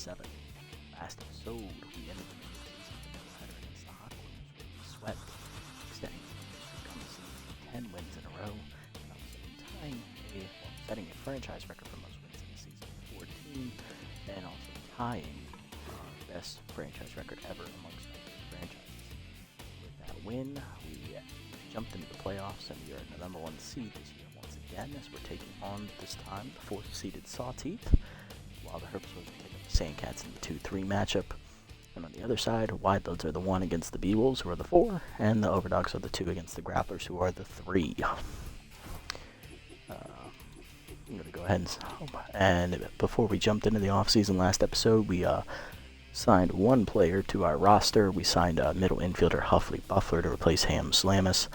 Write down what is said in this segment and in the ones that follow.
7. Last episode, we ended the season with a header against the Hot Oilers where we swept, extending the season 10 wins in a row, and also setting a franchise record for most wins in the season with 14, and also tying our best franchise record ever amongst franchises. With that win, we jumped into the playoffs, and we are in the number 1 seed this year once again, as we're taking on, this time, the 4th seeded Sawteeth, while the Herbivores will take up the Sandcats in the 2-3 matchup. And on the other side, Wideloads are the 1 against the Beewolves, who are the 4, and the Overdogs are the 2 against the Grapplers, who are the 3. I'm going to go ahead and before we jumped into the offseason last episode, we signed 1 player to our roster. We signed a middle infielder, Huffley Buffler, to replace Ham Slamus.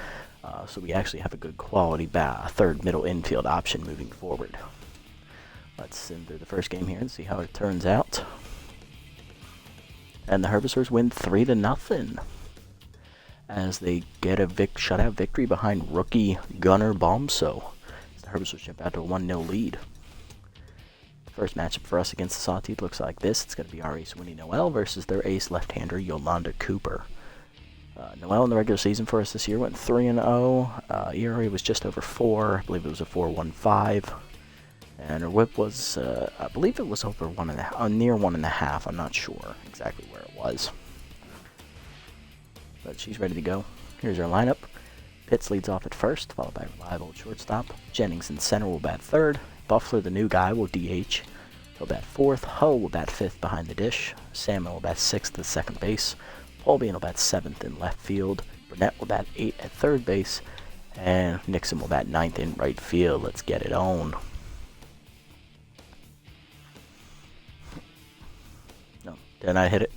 So we actually have a good quality third middle infield option moving forward. Let's enter the first game here and see how it turns out. And the Herbivores win 3-0 as they get a shutout victory behind rookie Gunnar Balmso. The Herbivores jump out to a 1-0 lead. The first matchup for us against the Sawteeth looks like this. It's going to be our ace Winnie Noel versus their ace left-hander Yolanda Cooper. Noel in the regular season for us this year went 3-0. ERA was just over 4. I believe it was a 4.15. And her whip was, I believe it was over 1.5, near 1.5. I'm not sure exactly where it was. But she's ready to go. Here's our lineup. Pitts leads off at first, followed by Reliable at shortstop. Jennings in center will bat third. Buffler, the new guy, will DH. He'll bat fourth. Hull will bat fifth behind the dish. Salmon will bat sixth at second base. Polbean will bat seventh in left field. Burnett will bat 8 at third base. And Nixon will bat 9th in right field. Let's get it on. No, didn't I hit it?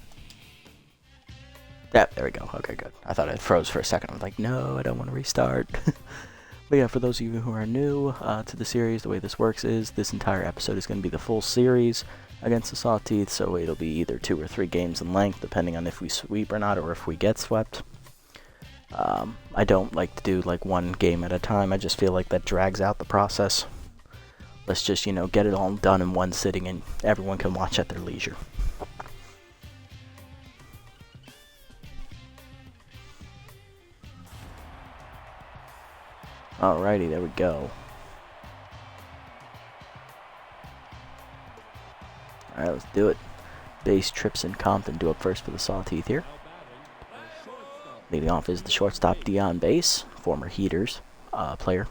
Yeah, there we go. Okay, good. I thought it froze for a second. I was like, no, I don't want to restart. But yeah, for those of you who are new to the series, the way this works is this entire episode is going to be the full series against the Sawteeth, so it'll be either 2 or 3 games in length, depending on if we sweep or not, or if we get swept. I don't like to do like 1 game at a time. I just feel like that drags out the process. Let's just, get it all done in 1 sitting, and everyone can watch at their leisure. Alrighty, there we go. Alright, let's do it. Base, Trips, and Compton do up first for the Sawteeth here. Leading off is the shortstop, Dion Base, former Heaters player.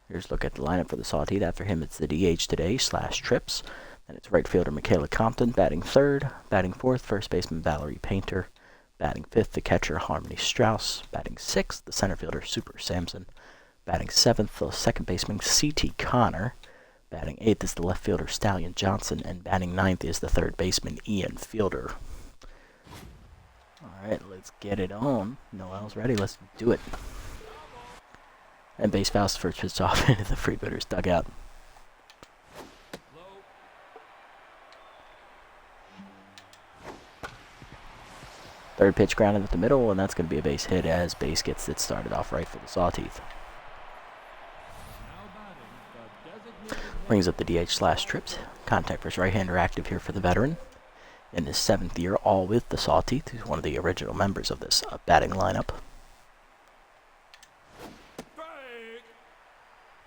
Here's a look at the lineup for the Sawteeth. After him, it's the DH today, /Trips. Then it's right fielder, Michaela Compton, batting third. Batting fourth, first baseman, Valerie Painter. Batting fifth, the catcher, Harmony Strauss. Batting sixth, the center fielder, Super Samson. Batting seventh, the second baseman, C.T. Connor. Batting eighth is the left fielder, Stallion Johnson. And batting ninth is the third baseman, Ian Fielder. Alright, let's get it on. Noel's ready, let's do it. And base fouls first pitch off into the Freebooters dugout. Third pitch grounded at the middle, and that's going to be a base hit as base gets it started off right for the Sawteeth. Brings up the DH /Trips. Contact versus right-hander active here for the veteran. In his 7th year, all with the Sawteeth, who's one of the original members of this batting lineup.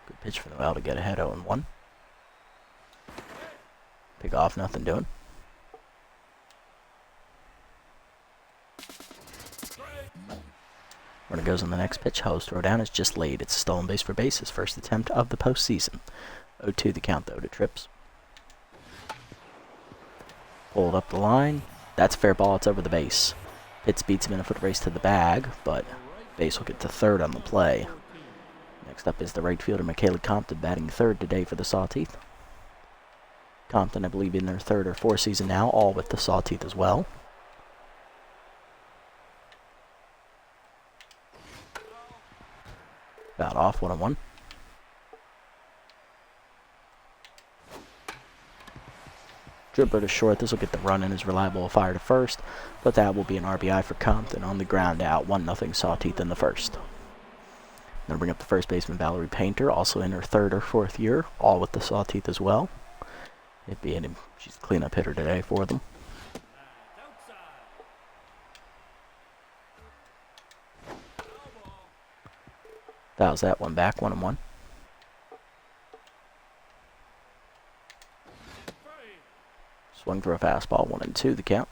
Good pitch for Noel to get ahead 0-1. Pick off, nothing doing. Runner goes on the next pitch. Ho's throw down is just laid. It's a stolen base for base. His first attempt of the postseason. 0-2 the count, though, to Trips. Pulled up the line. That's a fair ball. It's over the base. Pitts beats him in a foot race to the bag, but base will get to third on the play. Next up is the right fielder, Michaela Compton, batting third today for the Sawteeth. Compton, I believe, in their 3rd or 4th season now, all with the Sawteeth as well. About off, 1-1. Dribbler to short. This will get the run in as Reliable fire to first, but that will be an RBI for Compton on the ground out. 1-0 Sawteeth in the first. Going to bring up the first baseman, Valerie Painter, also in her 3rd or 4th year, all with the Sawteeth as well. It being him, she's the cleanup hitter today for them. Fouls that one back, 1-1. Swung through a fastball, 1-2 the count.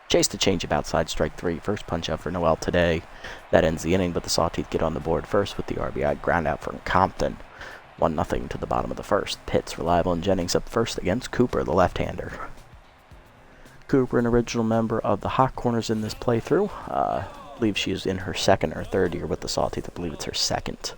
Chase the changeup outside, strike 3. First punch out for Noel today. That ends the inning, but the Sawteeth get on the board first with the RBI ground out from Compton. 1-0 to the bottom of the first. Pitts, Reliable, and Jennings up first against Cooper, the left-hander. Cooper, an original member of the Hot Corners in this playthrough. I believe she is in her second or third year with the Sawteeth. I believe it's her second.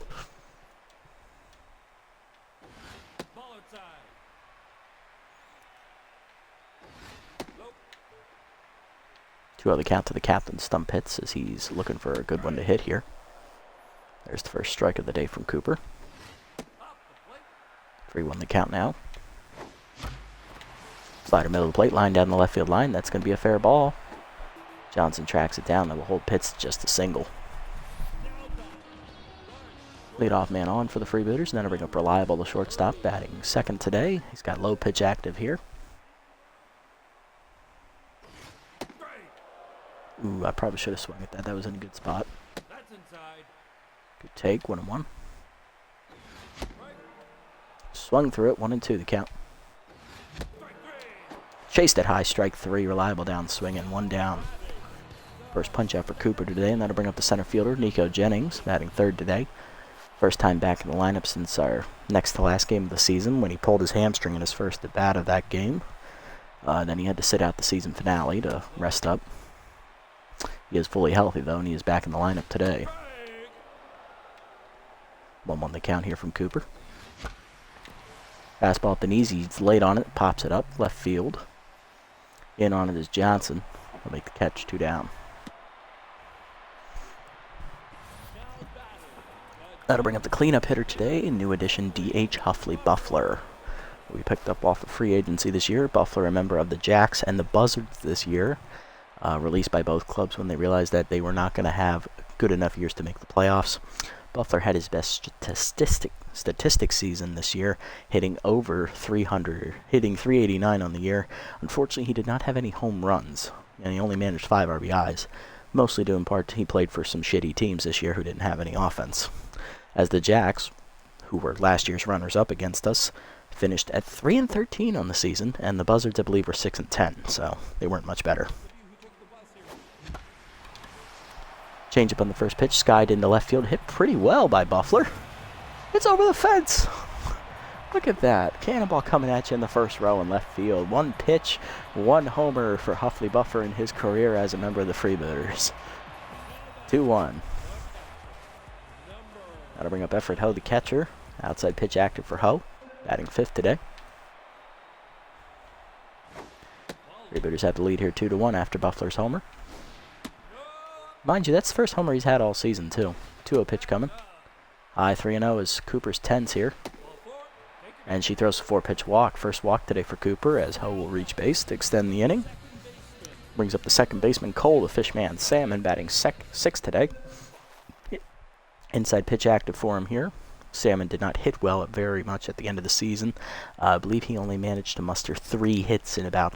2-0 the count to the captain. Stump hits as he's looking for a good one to hit here. There's the first strike of the day from Cooper. 3-1 the count now. Slider middle of the plate, line down the left field line. That's going to be a fair ball. Johnson tracks it down. That will hold Pitts just a single. Leadoff man on for the Freebooters, and then I'll bring up Reliable, the shortstop, batting second today. He's got low pitch active here. Ooh, I probably should have swung at that. That was in a good spot. Good take, 1-1. Swung through it, 1-2 the count. Chased at high, strike 3. Reliable down, swinging, 1 down. First punch out for Cooper today, and that'll bring up the center fielder, Nico Jennings, batting third today. First time back in the lineup since our next to last game of the season when he pulled his hamstring in his first at bat of that game. Then he had to sit out the season finale to rest up. He is fully healthy, though, and he is back in the lineup today. 1-1 the count here from Cooper. Fastball at the knees. He's late on it. Pops it up. Left field. In on it is Johnson. He'll make the catch. 2 down. That'll bring up the cleanup hitter today. New addition D.H. Huffley Buffler. We picked up off of free agency this year. Buffler, a member of the Jacks and the Buzzards this year. Released by both clubs when they realized that they were not going to have good enough years to make the playoffs. Buffler had his best statistic season this year, hitting over 300, hitting 389 on the year. Unfortunately, he did not have any home runs, and he only managed 5 RBIs, mostly due in part to he played for some shitty teams this year who didn't have any offense. As the Jacks, who were last year's runners-up against us, finished at 3-13 on the season, and the Buzzards, I believe, were 6-10, so they weren't much better. Changeup on the first pitch, skied into left field, hit pretty well by Buffler. It's over the fence. Look at that. Cannonball coming at you in the first row in left field. 1 pitch, 1 homer for Huffley Buffler in his career as a member of the Freebooters. 2-1. That'll bring up Efred Ho, the catcher. Outside pitch active for Ho, batting 5th today. Freebooters have the lead here 2-1 after Buffler's homer. Mind you, that's the first homer he's had all season, too. 2-0 pitch coming. High 3-0 is Cooper's 10s here. And she throws a 4-pitch walk. First walk today for Cooper as Ho will reach base to extend the inning. Brings up the second baseman, Cole, the fishman Salmon, batting 6th today. Inside pitch active for him here. Salmon did not hit well very much at the end of the season. I believe he only managed to muster 3 hits in about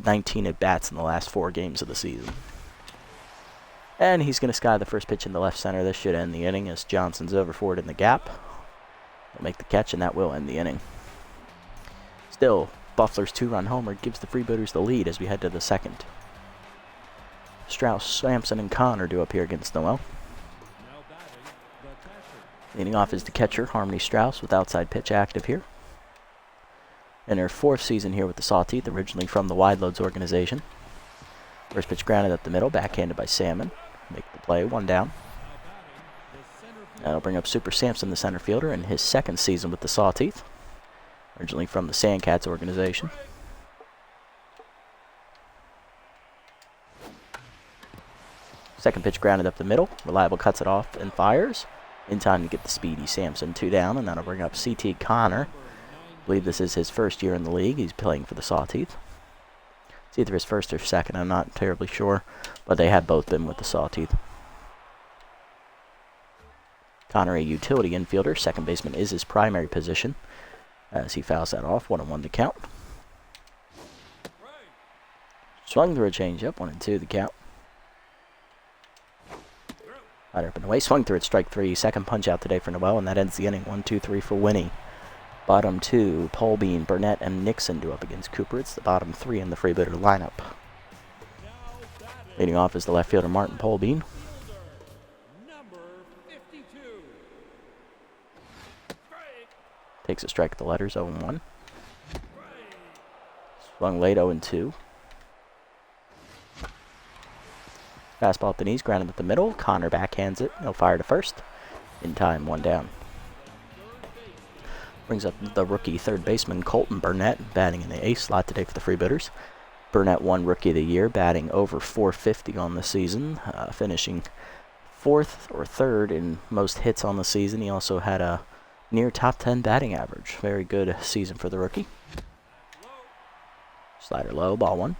19 at-bats in the last 4 games of the season. And he's going to sky the first pitch in the left center. This should end the inning as Johnson's over for it in the gap. He'll make the catch, and that will end the inning. Still, Buffler's 2-run homer gives the Freebooters the lead as we head to the second. Strauss, Sampson, and Connor do up here against Noel. Leading off is the catcher, Harmony Strauss, with outside pitch active here. In her 4th season here with the Sawteeth, originally from the Wide Loads organization. First pitch grounded up the middle, backhanded by Salmon. Make the play, 1 down. That'll bring up Super Sampson, the center fielder, in his 2nd season with the Sawteeth. Originally from the Sandcats organization. Second pitch grounded up the middle. Reliable cuts it off and fires. In time to get the speedy Sampson 2 down, and that'll bring up C.T. Connor. I believe this is his 1st year in the league. He's playing for the Sawteeth. It's either his 1st or 2nd, I'm not terribly sure, but they have both been with the Sawteeth. Connor, a utility infielder. Second baseman is his primary position as he fouls that off. 1-1 the count. Swung through a changeup. 1-2 the count. Right up and away. Swung through it. Strike 3. Second punch out today for Noel, and that ends the inning. 1-2-3 for Winnie. Bottom 2, Polbean, Burnett, and Nixon do up against Cooper. It's the bottom 3 in the Freebooter lineup. Leading off is the left fielder, Martin Polbean. Takes a strike at the letters, 0-1. Swung late, 0-2. Fastball at the knees, grounded at the middle. Connor backhands it. No fire to first. In time, 1 down. Brings up the rookie third baseman, Colton Burnett, batting in the ace slot today for the Freebooters. Burnett won Rookie of the Year, batting over .450 on the season, finishing 4th or 3rd in most hits on the season. He also had a near top 10 batting average. Very good season for the rookie. Slider low, ball 1.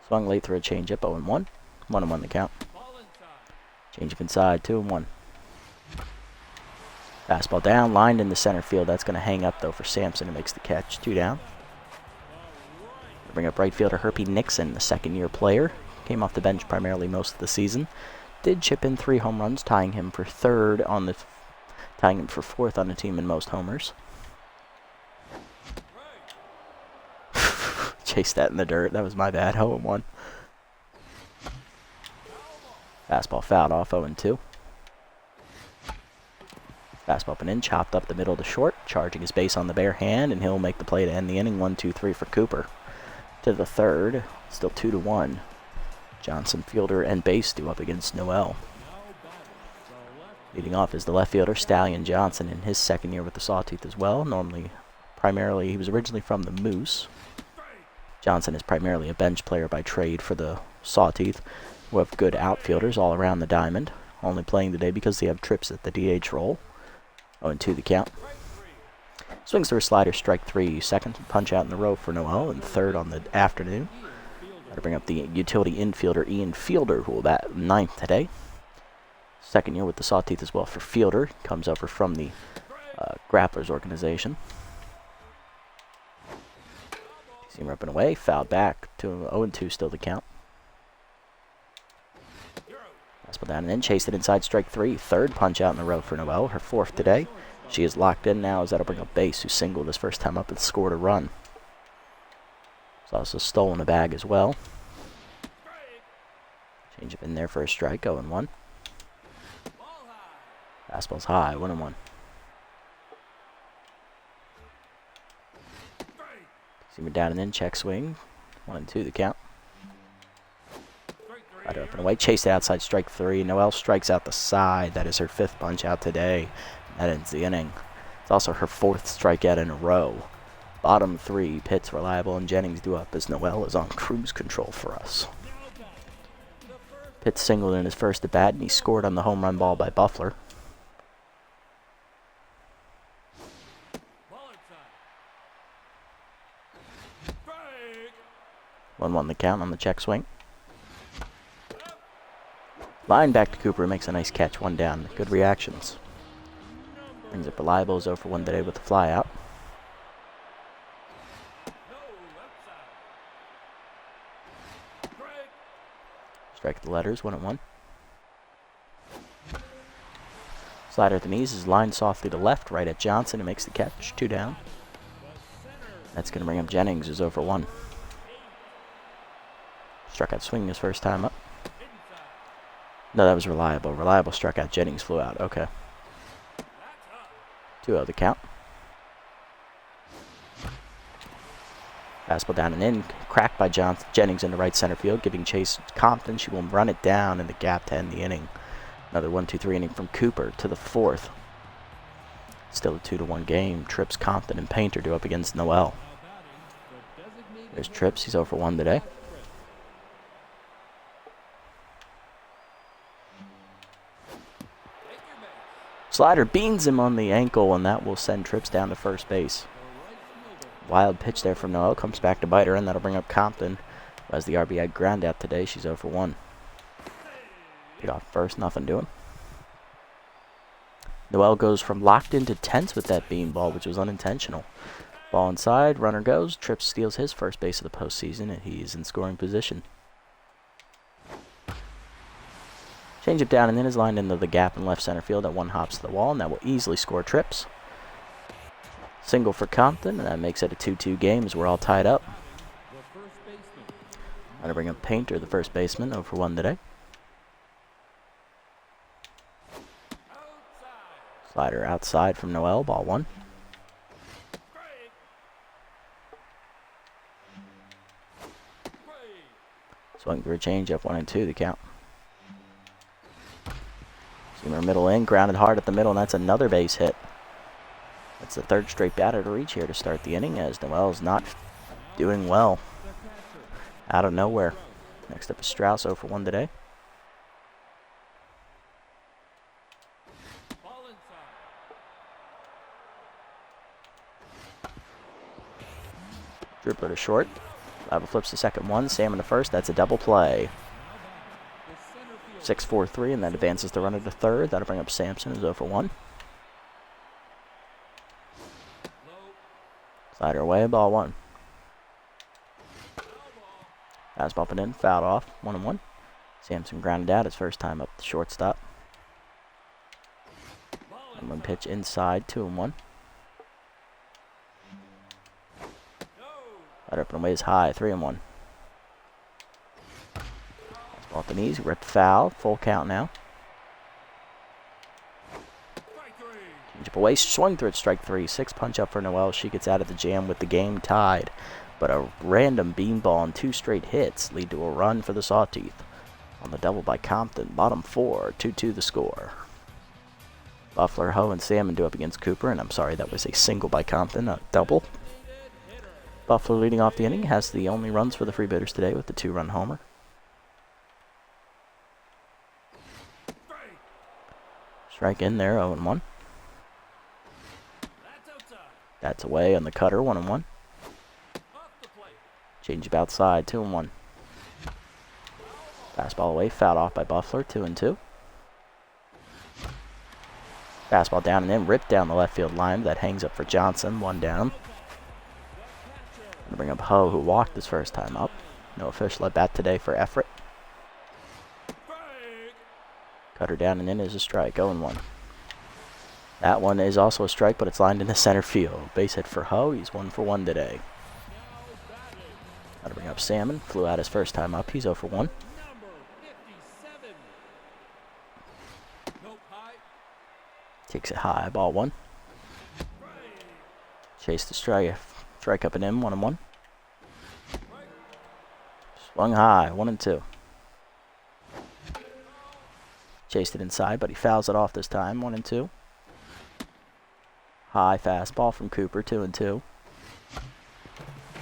Swung late through a changeup, 0-1. 1-1 the count. Changeup inside, 2-1. Fastball down, lined in the center field. That's going to hang up, though, for Sampson, who makes the catch. 2 down. Bring up right fielder Herpy Nixon, the second-year player. Came off the bench primarily most of the season. Did chip in 3 home runs, tying him for 4th on the team in most homers. Chased that in the dirt. That was my bad. 0-1. Fastball fouled off, 0-2. Fastball up and in, chopped up the middle to short, charging his base on the bare hand, and he'll make the play to end the inning. 1-2-3 for Cooper. To the third, still 2-1. Johnson, fielder and base, due up against Noel. Leading off is the left fielder, Stallion Johnson, in his second year with the Sawtooth as well. Primarily, he was originally from the Moose. Johnson is primarily a bench player by trade for the Sawtooth, who have good outfielders all around the diamond. Only playing today because they have trips at the DH role. 0-2 the count. Swings through a slider, strike 3. Second punch out in the row for Noel, and 3rd on the afternoon. Gotta bring up the utility infielder, Ian Fielder, who will bat 9th today. Second year with the Sawtooth as well for Fielder. Comes over from the Grapplers organization. Seamer up and away, fouled back to 0-2 still the count. Fastball down and in, chased it inside, strike 3. 3rd punch out in the row for Noel, her 4th today. She is locked in now as that'll bring up Base, who singled his first time up and scored a run. He's also stolen a bag as well. Change up in there for a strike, 0-1. Fastball's high, 1-1. Seamer down and in, check swing. 1-2 the count. Right up and away, chased it outside, strike 3. Noel strikes out the side. That is her 5th punch out today. That ends the inning. It's also her 4th strikeout in a row. Bottom 3, Pitts, Reliable, and Jennings do up as Noel is on cruise control for us. Pitts singled in his first at bat, and he scored on the home run ball by Buffler. One the count on the check swing. Line back to Cooper, makes a nice catch, 1 down. Good reactions. Brings up Reliable, 0 for 1 today with the fly out. Strike the letters, 1-1. Slider at the knees is lined softly to left, right at Johnson, who makes the catch, 2 down. That's going to bring up Jennings, who's 0 for 1. Struck out swinging his first time up. No, that was Reliable. Reliable struck out. Jennings flew out. Okay. 2-0 the count. Fastball down and in. Cracked by Jennings into right center field, giving chase Compton. She will run it down in the gap to end the inning. Another 1-2-3 inning from Cooper to the 4th. Still a 2-1 game. Trips, Compton, and Painter do up against Noel. There's Trips. He's 0 for 1 today. Slider beans him on the ankle, and that will send Trips down to first base. Wild pitch there from Noel. Comes back to bite her, and that'll bring up Compton, who has the RBI ground out today. She's 0 for 1. Pick off first, nothing doing. Noel goes from locked into tense with that beanball, which was unintentional. Ball inside, runner goes, Trips steals his first base of the postseason, and he's in scoring position. Change it down and then is lined into the gap in left center field. That one hops to the wall, and that will easily score Trips. Single for Compton, and that makes it a 2-2 game as we're all tied up. I'm going to bring up Painter, the first baseman, 0 for 1 today. Slider outside from Noel, ball 1. Swing through a changeup, 1-2 the count. Seamer middle in, grounded hard at the middle, and that's another base hit. That's the third straight batter to reach here to start the inning, as Noel's not doing well. Out of nowhere. Next up is Strauss, 0 for 1 today. Dribbler to short. Lava flips the second one. Salmon to first. That's a double play. 6-4-3, and that advances the runner to third. That'll bring up Sampson, who's 0 for 1. Slider away, ball 1. Fastball up and in, fouled off, 1-1. Sampson grounded out his first time up the shortstop. And one pitch inside, 2-1. Slider up and away is high, 3-1. Off the knees, ripped foul, full count now. Change up away, swung through it, strike 3. 6 punch up for Noel. She gets out of the jam with the game tied. But a random beanball and 2 straight hits lead to a run for the Sawteeth. On the double by Compton, bottom 4, 2-2 the score. Buffler, Ho, and Salmon do up against Cooper, and I'm sorry, that was a single by Compton, a double. Buffler leading off the inning has the only runs for the Freebooters today with the 2-run homer. Strike in there, 0-1. That's away on the cutter, 1-1. Change up outside, 2-1. Fastball away, fouled off by Buffler, 2-2. Fastball down and in, ripped down the left field line. That hangs up for Johnson, 1 down. Gonna bring up Ho, who walked his first time up. No official at bat today for Everett. Cutter down and in is a strike, 0-1. That one is also a strike, but it's lined into center field. Base hit for Ho, he's 1 for 1 today. Gotta bring up Salmon, flew out his first time up, he's 0 for 1. Takes it high, ball 1. Chase the strike up and in, 1-1. Swung high, 1-2. Chased it inside, but he fouls it off this time, 1-2. High fastball from Cooper, 2-2.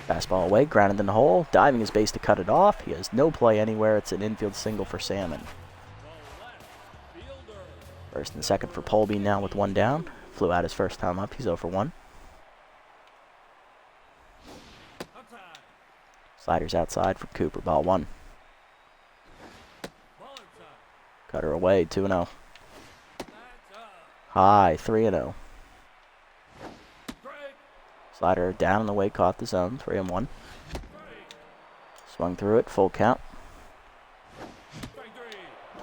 Fastball away, grounded in the hole, diving his base to cut it off. He has no play anywhere. It's an infield single for Salmon. First and second for Polby now with 1 down. Flew out his first time up, he's 0 for 1. Sliders outside from Cooper, ball 1. Cutter away, 2-0. High, 3-0. Slider down and away, caught the zone, 3-1. Swung through it, full count.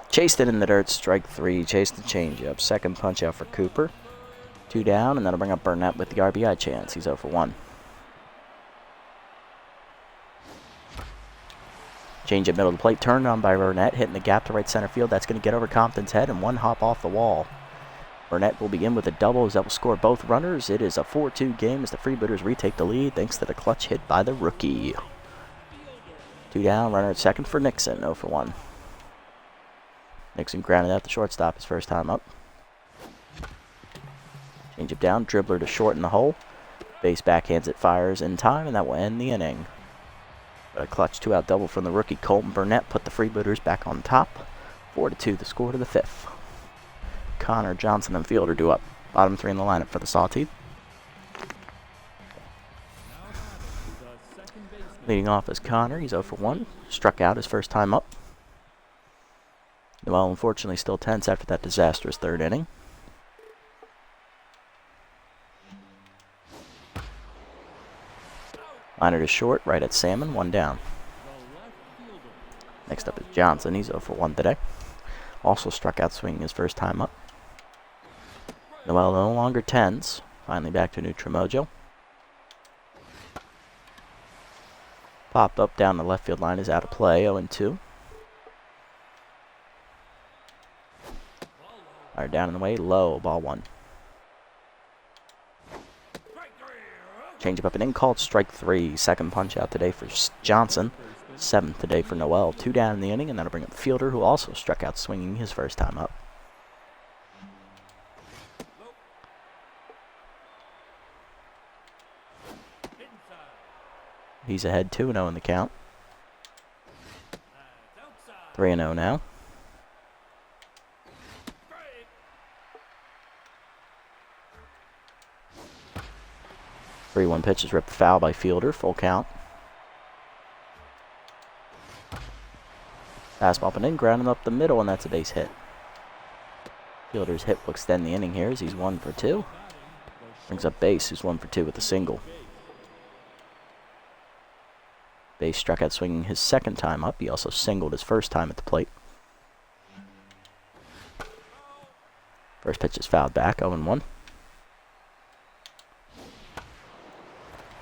Chased it in the dirt, strike 3. Chased the changeup. Second punch out for Cooper. 2 down, and that'll bring up Burnett with the RBI chance. He's 0 for 1. Change at middle of the plate, turned on by Burnett, hitting the gap to right center field. That's going to get over Compton's head and 1 hop off the wall. Burnett will begin with a double as that will score both runners. It is a 4-2 game as the Freebooters retake the lead thanks to the clutch hit by the rookie. 2 down, runner at second for Nixon, 0 for 1. Nixon grounded out the shortstop his first time up. Change it down, dribbler to short in the hole. Base backhands it, fires in time, and that will end the inning. A clutch 2-out double from the rookie Colton Burnett put the Freebooters back on top. 4-2 the score to the 5th. Connor, Johnson, and Fielder do up. Bottom 3 in the lineup for the Sawteeth. Leading off is Connor. He's 0 for 1. Struck out his first time up. Noel unfortunately still tense after that disastrous third inning. Liner to short, right at Salmon, 1 down. Next up is Johnson. He's 0 for 1 today. Also struck out swinging his first time up. Noel no longer tens. Finally back to neutral mojo. Popped up down the left field line is out of play, 0-2. Are down in the way, low, ball 1. Change up and in, called strike 3. Second punch out today for Johnson. 7th today for Noel. 2 down in the inning, and that'll bring up Fielder, who also struck out swinging his first time up. He's ahead 2-0 in the count. 3-0 now. 3-1 pitch is ripped foul by Fielder. Full count. Fastball up and in, grounding up the middle, and that's a base hit. Fielder's hit will extend the inning here as he's 1 for 2. Brings up Base, who's 1 for 2 with a single. Base struck out swinging his second time up. He also singled his first time at the plate. First pitch is fouled back, 0-1.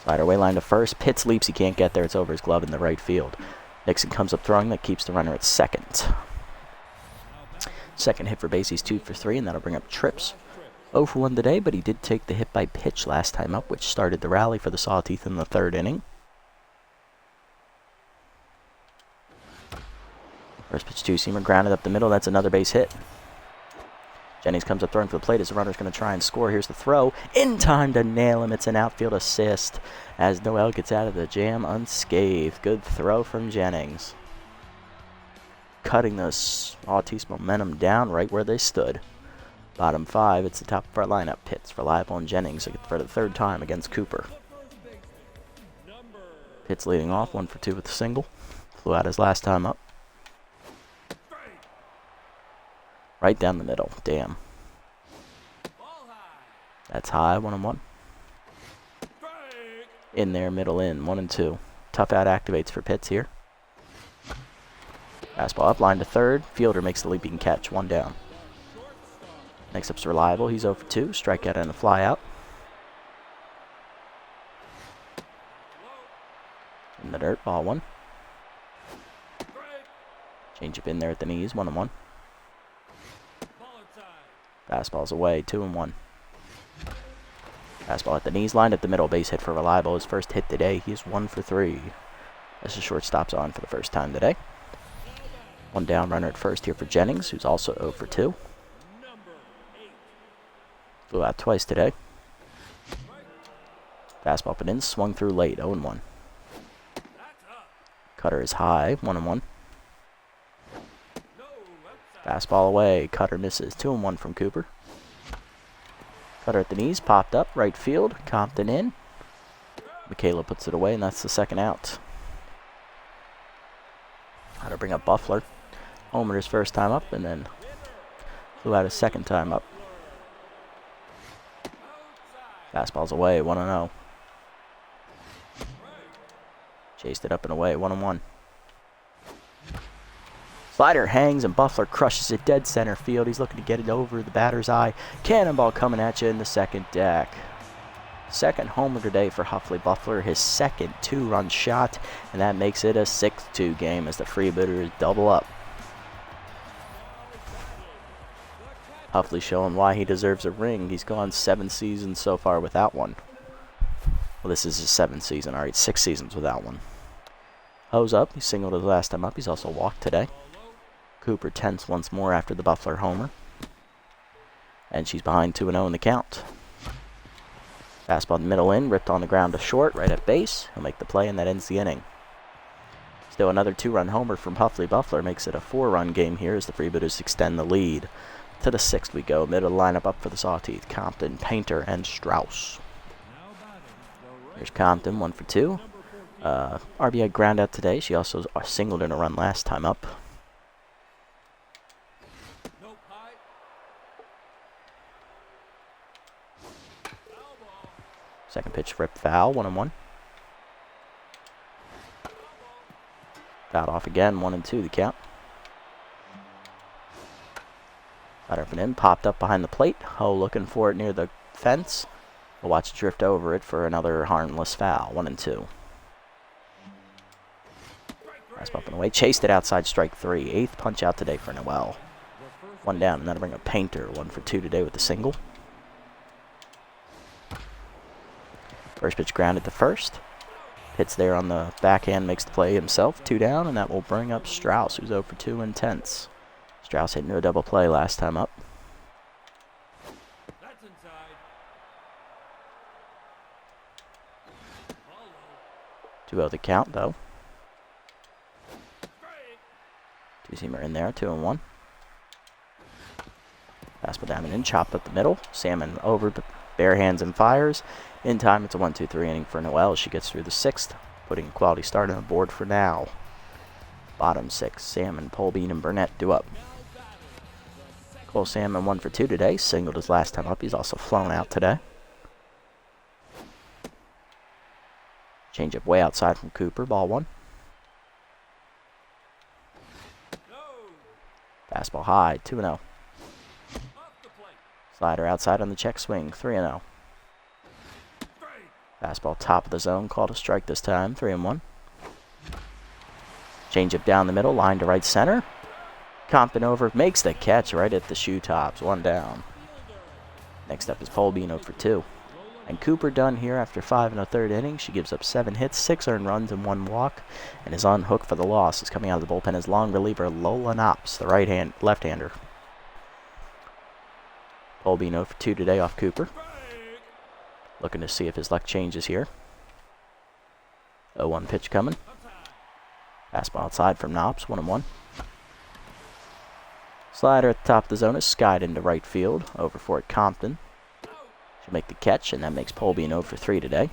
Slider away line to first. Pitts leaps, he can't get there. It's over his glove in the right field. Nixon comes up throwing. That keeps the runner at second. Second hit for Base, he's 2 for 3, and that'll bring up Trips. 0 for 1 today, but he did take the hit by pitch last time up, which started the rally for the Sawteeth in the third inning. First pitch, two-seamer, grounded up the middle. That's another base hit. Jennings comes up throwing for the plate as the runner's going to try and score. Here's the throw. In time to nail him. It's an outfield assist as Noel gets out of the jam unscathed. Good throw from Jennings. Cutting the Sawteeth's momentum down right where they stood. Bottom 5, it's the top of our lineup. Pitts, Reliable, and Jennings for the third time against Cooper. Pitts leading off, 1 for 2 with a single. Flew out his last time up. Right down the middle. Damn. That's high. 1-1. In there, middle in. 1-2. Tough out activates for Pitts here. Fastball up, line to third. Fielder makes the leaping catch. 1 down. Next up's Reliable. He's 0 for 2. Strikeout and a fly out. In the dirt. Ball 1. Change up in there at the knees. 1-1. Fastball's away, 2-1. Fastball at the knees, lined at the middle, base hit for Reliable. His first hit today, he's 1 for 3. As the shortstop's on for the first time today. 1 down runner at first here for Jennings, who's also 0 for 2. Flew out twice today. Fastball up and in, swung through late, 0-1. Cutter is high, 1-1. Fastball away. Cutter misses. 2-1 from Cooper. Cutter at the knees. Popped up. Right field. Compton in. Michaela puts it away, and that's the second out. How to bring up Buffler. Homered his first time up, and then flew out his second time up. Fastball's away. 1-0. Chased it up and away. 1-1. Slider hangs and Buffler crushes it dead center field. He's looking to get it over the batter's eye. Cannonball coming at you in the second deck. Second homer today for Huffley Buffler, his second 2-run shot, and that makes it a 6-2 game as the Freebooters double up. Huffley showing why he deserves a ring. He's gone 7 seasons so far without one. Well, this is his 7th season. All right, 6 seasons without one. Hose up. He singled his last time up. He's also walked today. Cooper tense once more after the Buffler homer. And she's behind 2-0 in the count. Fastball middle in, ripped on the ground to short, right at base. He'll make the play, and that ends the inning. Still another 2-run homer from Huffley Buffler makes it a 4-run game here as the Freebooters extend the lead. To the 6th we go. Middle lineup up for the Sawteeth. Compton, Painter, and Strauss. Here's Compton, 1 for 2. RBI ground out today. She also singled in a run last time up. Second pitch ripped foul, 1-1. Fouled off again, 1-2 the count. Got up and in, popped up behind the plate. Ho looking for it near the fence. We'll watch it drift over it for another harmless foul, 1-2. Fastball up and away, chased it outside, strike 3. 8th punch out today for Noel. 1 down, and that'll bring up Painter, 1 for 2 today with a single. First pitch grounded to first. Hits there on the backhand, makes the play himself, 2 down, and that will bring up Strauss, who's 0 for 2 in 10ths. Strauss hitting to a double play last time up. 2-0 the count, though. Two-seamer in there, 2-1. Fastball down and in, chopped up the middle. Salmon over, bare hands and fires. In time, it's a 1-2-3 inning for Noel. She gets through the 6th, putting a quality start on the board for now. Bottom 6, Salmon, Polbean, and Burnett due up. Cole Salmon 1 for 2 today. Singled his last time up. He's also flown out today. Changeup way outside from Cooper. Ball 1. Fastball high. 2-0. Slider outside on the check swing. 3-0. Fastball top of the zone. Called a strike this time. 3-1. Changeup down the middle. Line to right center. Compton over. Makes the catch right at the shoe tops. 1 down. Next up is Polbean 0 for 2. And Cooper done here after 5 1/3 innings. She gives up 7 hits, 6 earned runs, and 1 walk, and is on hook for the loss. Is coming out of the bullpen as long reliever Lola Knops, the left-hander. Polbean 0 for 2 today off Cooper. Looking to see if his luck changes here. 0-1 pitch coming. Fastball outside from Knops, 1-1. Slider at the top of the zone is skied into right field. Over for it, Compton. She'll make the catch, and that makes Polbean 0 for 3 today.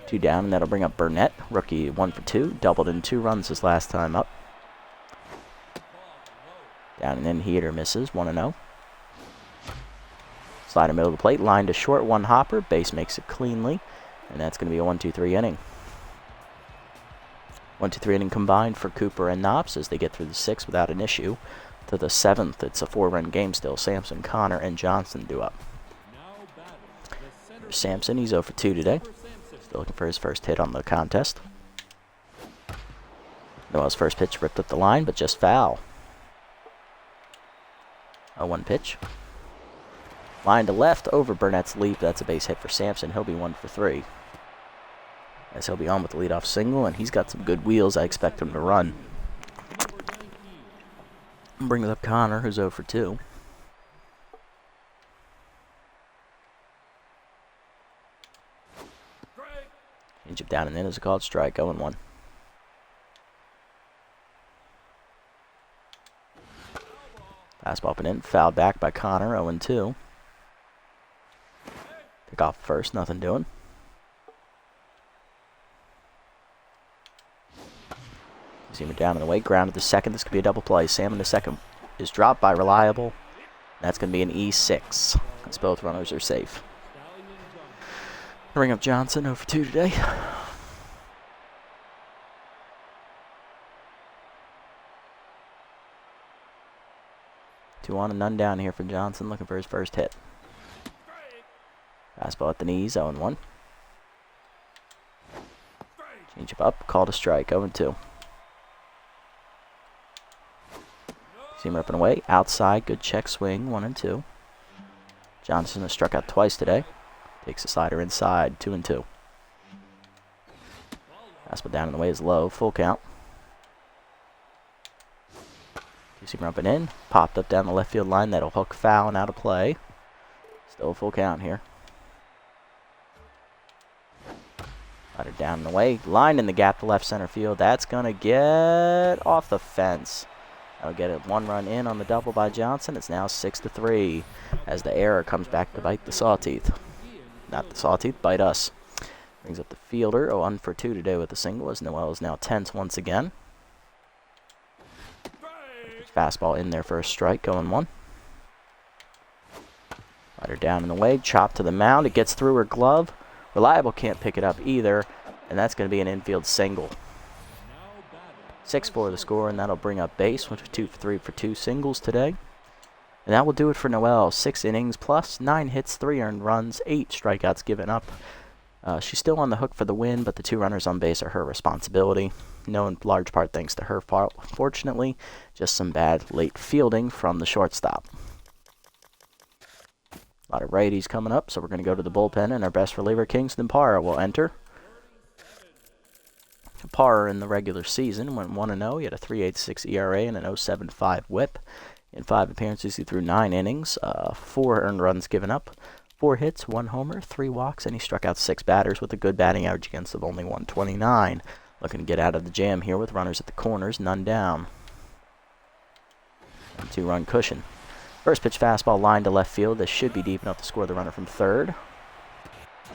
2 down, and that'll bring up Burnett. Rookie 1 for 2. Doubled in 2 runs his last time up. Down and in, heater misses. 1-0. Slider middle of the plate. Line to short. 1 hopper. Base makes it cleanly. And that's going to be a 1-2-3 inning. 1-2-3 inning combined for Cooper and Knops as they get through the 6th without an issue. To the 7th, it's a 4-run game still. Sampson, Connor, and Johnson due up. There's Sampson, he's 0 for 2 today. Still looking for his first hit on the contest. Noel's first pitch ripped up the line, but just foul. 0-1 pitch. Line to left over Burnett's leap. That's a base hit for Sampson. He'll be 1 for 3. As he'll be on with the leadoff single, and he's got some good wheels. I expect him to run. Brings up Connor, who's 0 for 2. Changeup down and in is a called strike, 0-1. Fastball up and in, fouled back by Connor, 0-2. Pick off first, nothing doing. Seamer down in the way, grounded to second. This could be a double play. Salmon to second is dropped by Reliable. That's going to be an E6, as both runners are safe. Bring up Johnson, 0 for 2 today. 2 on and none down here for Johnson, looking for his first hit. Fastball at the knees, 0-1. Changeup up, called a strike, 0-2. Seamer up and away, outside, good check swing, 1-2. Johnson has struck out twice today. Takes the slider inside, 2-2. Fastball down and away is low, full count. Seamer up and in, popped up down the left field line, that'll hook foul and out of play. Still a full count here. Slider down and away, line in the gap to left center field. That's gonna get off the fence. That'll get a 1-run in on the double by Johnson. It's now 6-3 as the error comes back to bite the Sawteeth. Not the Sawteeth, bite us. Brings up the fielder, 0 for 2 today with a single as Noel is now tense once again. Fastball in there for a strike, 0-1. Slider down and away, chop to the mound. It gets through her glove. Reliable can't pick it up either, and that's going to be an infield single. 6-4 the score, and that'll bring up base. Went 2 for 3 for 2 singles today. And that will do it for Noelle. 6 innings plus 9 hits, 3 earned runs, 8 strikeouts given up. She's still on the hook for the win, but the 2 runners on base are her responsibility. No, in large part thanks to her fault. Fortunately, just some bad late fielding from the shortstop. A lot of righties coming up, so we're going to go to the bullpen, and our best reliever, Kingston Parra, will enter. Parra in the regular season went 1-0. He had a 3.86 ERA and an 0.75 WHIP. In 5 appearances, he threw 9 innings, 4 earned runs given up, 4 hits, 1 homer, 3 walks, and he struck out 6 batters with a good batting average against of only 129. Looking to get out of the jam here with runners at the corners, none down. 2-run cushion. First pitch fastball line to left field. This should be deep enough to score the runner from third.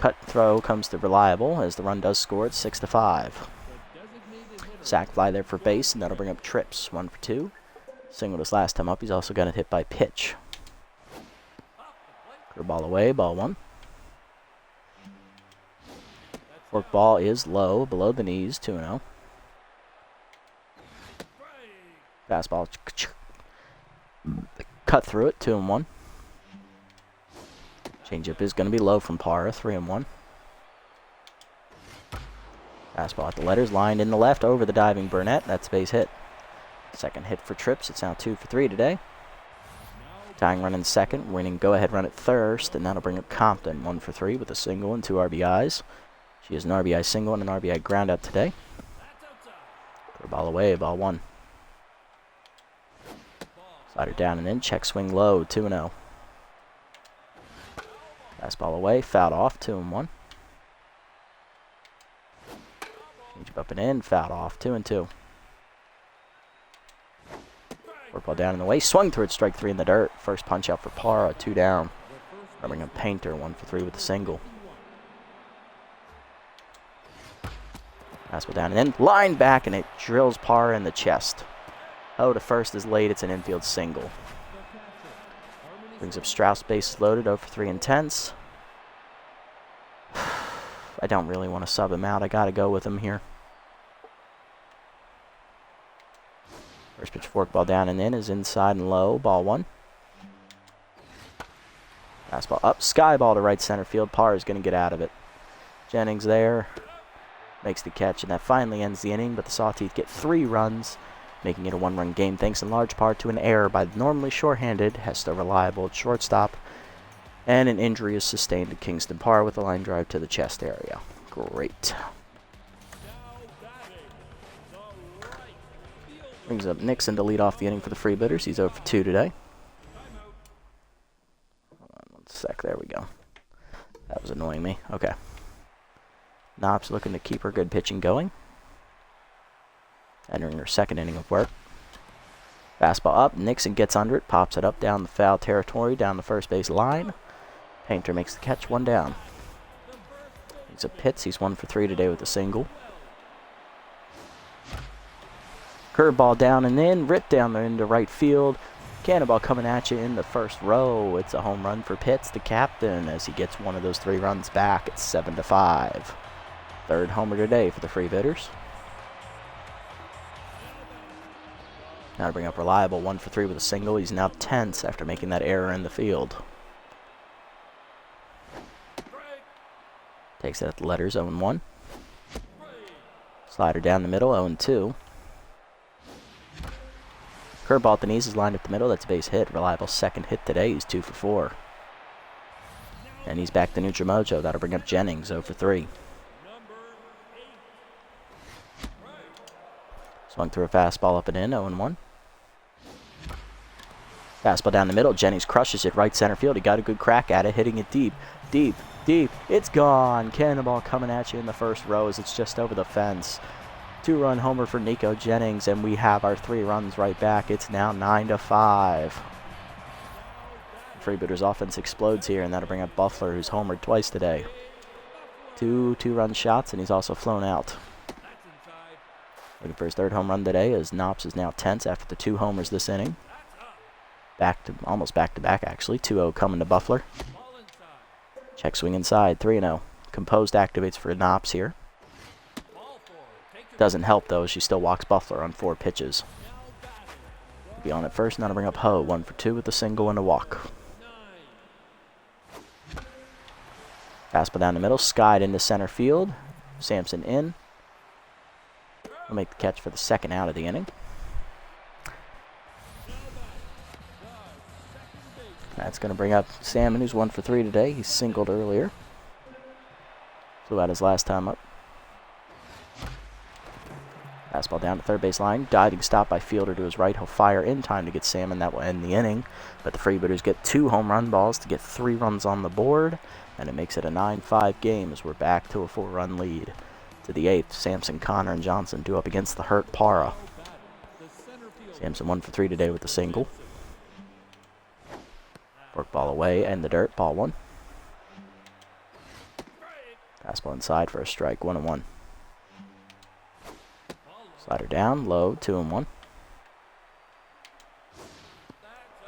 Cut throw comes to Reliable as the run does score at 6-5. Sac fly there for base, and that'll bring up trips. 1 for 2. Singled his last time up. He's also got it hit by pitch. Curveball away, ball 1. Fork ball is low, below the knees, 2-0. Fastball cut through it, 2-1. Changeup is going to be low from Parra, 3-1. Fastball at the letters, lined in the left over the diving Burnett. That's base hit. Second hit for trips. It's now 2 for 3 today. Tying run in second, winning go-ahead run at first, and that'll bring up Compton, 1 for 3 with a single and 2 RBIs. She has an RBI single and an RBI groundout today. Ball away, ball 1. Slider down and in, check swing low, 2-0. Fastball away, fouled off, 2-1. Change up and in, fouled off, 2-2. Work ball down in the way, swung through it, strike 3 in the dirt. First punch out for Parra, 2 down. Bring up Painter, 1 for 3 with a single. Fastball down and in, line back, and it drills Parra in the chest. Oh, to first is late, it's an infield single. Brings up Strauss, bases loaded, 0 for 3 intense. I don't really want to sub him out, I gotta go with him here. First pitch forkball down and in is inside and low, ball 1. Fastball up, sky ball to right center field. Parra is going to get out of it. Jennings there, makes the catch, and that finally ends the inning, but the Sawteeth get 3 runs, making it a 1-run game, thanks in large part to an error by the normally shorthanded Hester Reliable at shortstop, and an injury is sustained to Kingston Parra with a line drive to the chest area. Great. Brings up Nixon to lead off the inning for the Freebooters. He's 0 for 2 today. Hold on 1 sec. There we go. That was annoying me. Okay. Knopp's looking to keep her good pitching going. Entering her second inning of work. Fastball up. Nixon gets under it. Pops it up down the foul territory, down the first base line. Painter makes the catch. 1 down. He's up Pitts. He's 1 for 3 today with a single. Curveball down and in, ripped down there into right field. Cannonball coming at you in the first row. It's a home run for Pitts, the captain, as he gets one of those 3 runs back. It's 7-5. Third homer today for the Freebooters. Now to bring up Reliable, 1 for 3 with a single. He's now tense after making that error in the field. Takes it at the letters, 0-1. Slider down the middle, 0-2. Curveball at the knees is lined up the middle. That's a base hit. Reliable second hit today. He's 2 for 4. And he's back to neutral mojo. That'll bring up Jennings, 0 for 3. Swung through a fastball up and in, 0-1. Fastball down the middle. Jennings crushes it right center field. He got a good crack at it, hitting it deep, deep, deep. It's gone. Cannonball coming at you in the first row as it's just over the fence. 2-run homer for Nico Jennings, and we have our 3 runs right back. It's now 9-5. Freebooters offense explodes here, and that'll bring up Buffler, who's homered twice today. 2 2-run shots, and he's also flown out. Looking for his third home run today, as Knops is now tense after the 2 homers this inning. Almost back-to-back, actually. 2-0 coming to Buffler. Check swing inside, 3-0. Composed activates for Knops here. Doesn't help, though, as she still walks Buffler on 4 pitches. Be on at first, now to bring up Ho. 1 for 2 with a single and a walk. Fastball down the middle, skied into center field. Sampson in. Will make the catch for the second out of the inning. That's going to bring up Salmon, who's 1 for 3 today. He singled earlier. Flew out his last time up. Fastball down to third base line. Diving stop by fielder to his right. He'll fire in time to get Salmon. That will end the inning. But the Freebooters get 2 home run balls to get 3 runs on the board. And it makes it a 9-5 game as we're back to a 4-run lead. To the 8th, Sampson, Connor, and Johnson do up against the hurt Para. Sampson 1 for 3 today with a single. Work ball away and the dirt. Ball 1. Fastball inside for a strike. 1-1. Slider down, low, 2-1.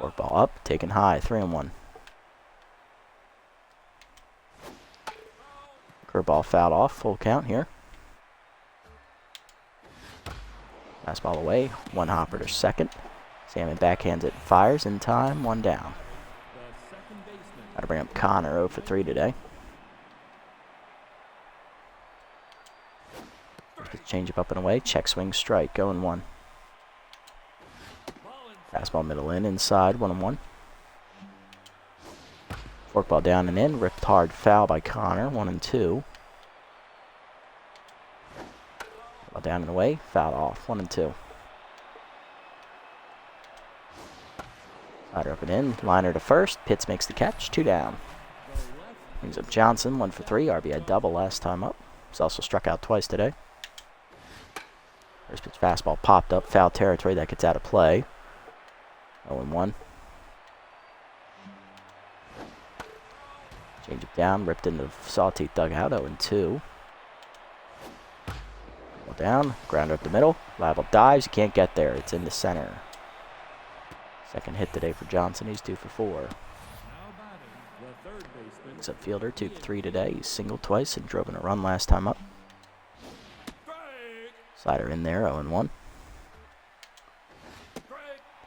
Work ball up, taken high, 3-1. Curveball fouled off, full count here. Fastball away, 1 hopper to second. Salmon backhands it, fires in time, 1 down. Got to bring up Connor, 0 for 3 today. Change up and away. Check swing strike. 0-1. Fastball middle in. Inside. 1-1. Forkball down and in. Ripped hard. Foul by Connor. 1-2. Ball down and away. Foul off. 1-2. Slider up and in. Liner to first. Pitts makes the catch. 2 down. Brings up Johnson. 1 for 3. RBI double last time up. He's also struck out twice today. First pitch fastball popped up, foul territory, that gets out of play. 0-1. Change it down, ripped into the Sawteeth dugout, 0-2. Well down, grounder up the middle. Liable dives, he can't get there, it's in the center. Second hit today for Johnson, he's 2 for 4. Brings up fielder, 2 for 3 today. He's singled twice and drove in a run last time up. Slider in there, 0-1.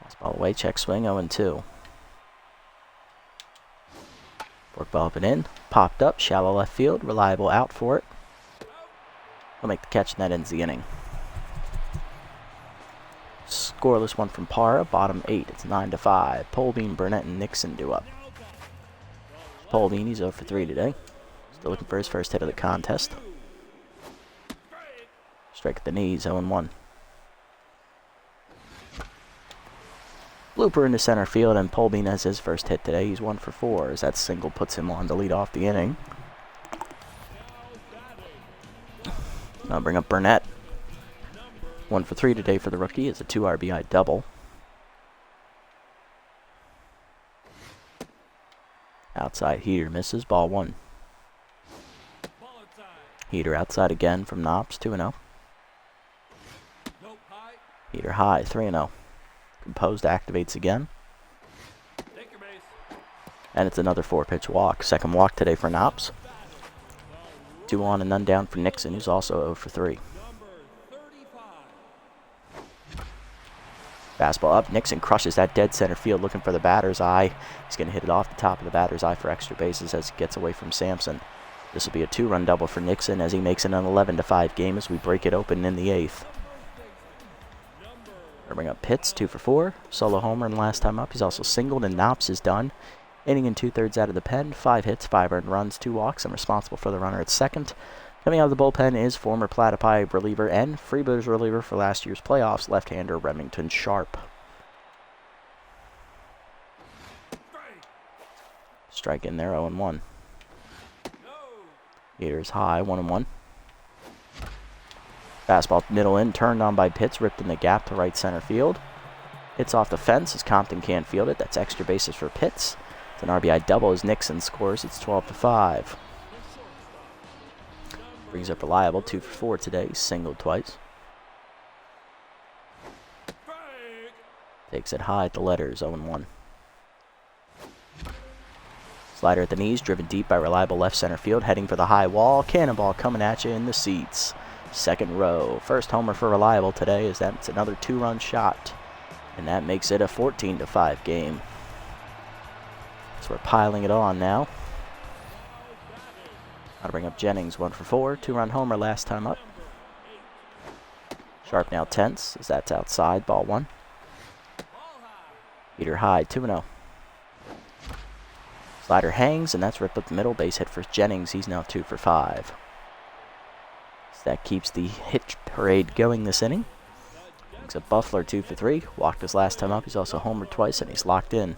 Fastball away, check swing, 0-2. Forkball up and in, popped up, shallow left field, reliable out for it. He'll make the catch and that ends the inning. Scoreless one from Para, bottom 8, it's 9-5. Polbean, Burnett, and Nixon do up. Polbean, he's 0 for 3 today. Still looking for his first hit of the contest. Strike at the knees, 0-1. Blooper into center field, and Polbean has his first hit today. He's 1 for 4, as that single puts him on to lead off the inning. Now bring up Burnett. 1 for 3 today for the rookie. It's a 2 RBI double. Outside heater misses, ball 1. Heater outside again from Knops, 2-0. Heater high, 3-0. Composed activates again. And it's another 4-pitch walk. Second walk today for Knops. 2 on and none down for Nixon, who's also 0 for 3. Fastball up. Nixon crushes that dead center field looking for the batter's eye. He's going to hit it off the top of the batter's eye for extra bases as he gets away from Sampson. This will be a 2-run double for Nixon as he makes it an 11-5 game as we break it open in the 8th. We'll bring up Pitts, 2 for 4. Solo homer and last time up. He's also singled and Knops is done. Inning and 2/3 out of the pen. 5 hits, 5 earned runs, 2 walks, and responsible for the runner at second. Coming out of the bullpen is former Platypi reliever and Freebooters reliever for last year's playoffs, left-hander Remington Sharp. Strike in there, 0-1. Heater is high, 1-1. Fastball middle in, turned on by Pitts, ripped in the gap to right center field. Hits off the fence as Compton can't field it. That's extra bases for Pitts. It's an RBI double as Nixon scores. It's 12-5. Brings up reliable, 2 for 4 today. Singled twice. Takes it high at the letters, 0-1. Slider at the knees, driven deep by reliable left center field, heading for the high wall. Cannonball coming at you in the seats. Second row. First homer for Reliable today, as that's another 2-run shot. And that makes it a 14-5 game. So we're piling it on now. I'll bring up Jennings, 1 for 4. 2-run homer last time up. Sharp now tense, as that's outside, ball 1. Heater high, 2-0. Slider hangs, and that's ripped up the middle. Base hit for Jennings. He's now 2 for 5. So that keeps the hit parade going this inning. Brings up Buffler, 2 for 3. Walked his last time up. He's also homered twice, and he's locked in.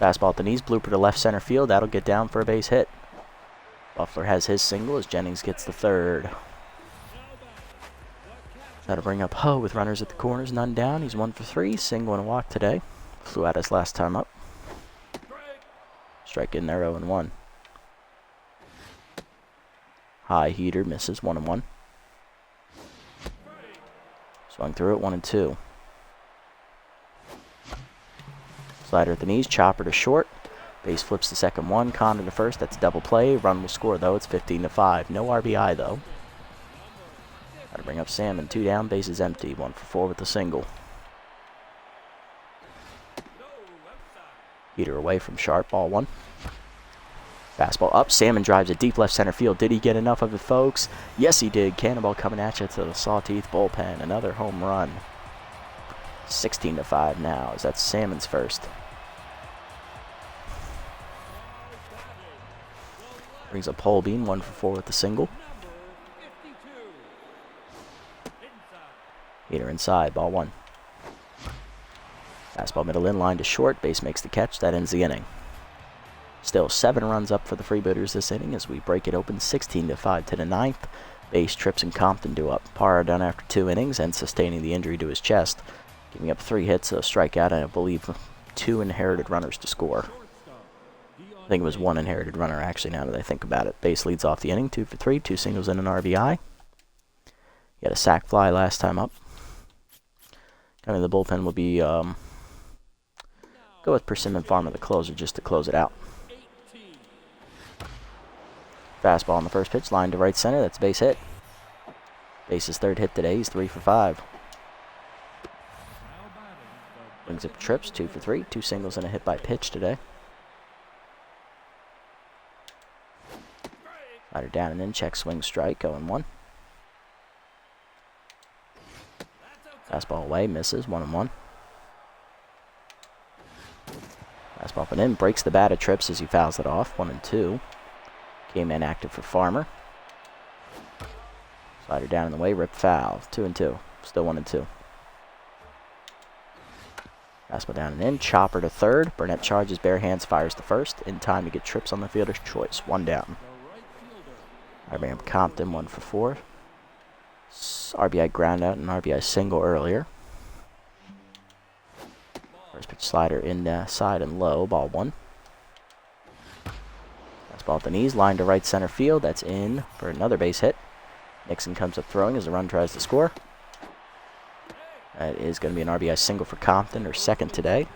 Fastball at the knees, blooper to left center field. That'll get down for a base hit. Buffler has his single as Jennings gets the third. That'll bring up Ho with runners at the corners, none down. He's 1 for 3, single and a walk today. Flew at us last time up. Strike in there, 0-1. High heater misses, 1-1. Swung through it, 1-2. Slider at the knees, chopper to short. Base flips to second 1, Connor to first. That's double play. Run will score though. It's 15-5. No RBI though. Gotta bring up Salmon. 2 down, bases empty. 1 for 4 with the single. Heater away from Sharp, ball 1. Fastball up. Salmon drives it deep left center field. Did he get enough of it, folks? Yes, he did. Cannonball coming at you to the Sawteeth bullpen. Another home run. 16-5 now, as that's Salmon's first. Brings up Holbein, 1 for 4 with the single. Heater inside, ball 1. Fastball middle in line to short. Base makes the catch. That ends the inning. Still 7 runs up for the Freebooters this inning as we break it open 16-5 to the 9th. Base, Trips, and Compton do up. Parra done after 2 innings and sustaining the injury to his chest. Giving up 3 hits, a strikeout, and I believe 2 inherited runners to score. I think it was 1 inherited runner, actually, now that I think about it. Base leads off the inning, 2 for 3, 2 singles and an RBI. He had a sac fly last time up. Kind of the bullpen will be, go with Persimmon Farmer, the closer, just to close it out. Fastball on the first pitch, line to right center, that's base hit. Base's third hit today, he's 3 for 5. Brings up Trips, 2 for 3, 2 singles and a hit by pitch today. Slider down and in, check, swing, strike, 0-1. Fastball away, misses, 1-1. Fastball up and in, breaks the bat of Trips as he fouls it off, 1-2. Came in active for Farmer. Slider down in the way, rip foul, 2-2. Still 1-2. Fastball down and in, chopper to third. Burnett charges, bare hands, fires to first. In time to get Trips on the fielder's choice, 1 down. I bring up Compton, 1 for 4. RBI ground out and RBI single earlier. First pitch slider inside and low, ball 1. Fastball at the knees, line to right center field. That's in for another base hit. Nixon comes up throwing as the run tries to score. That is going to be an RBI single for Compton, or second today.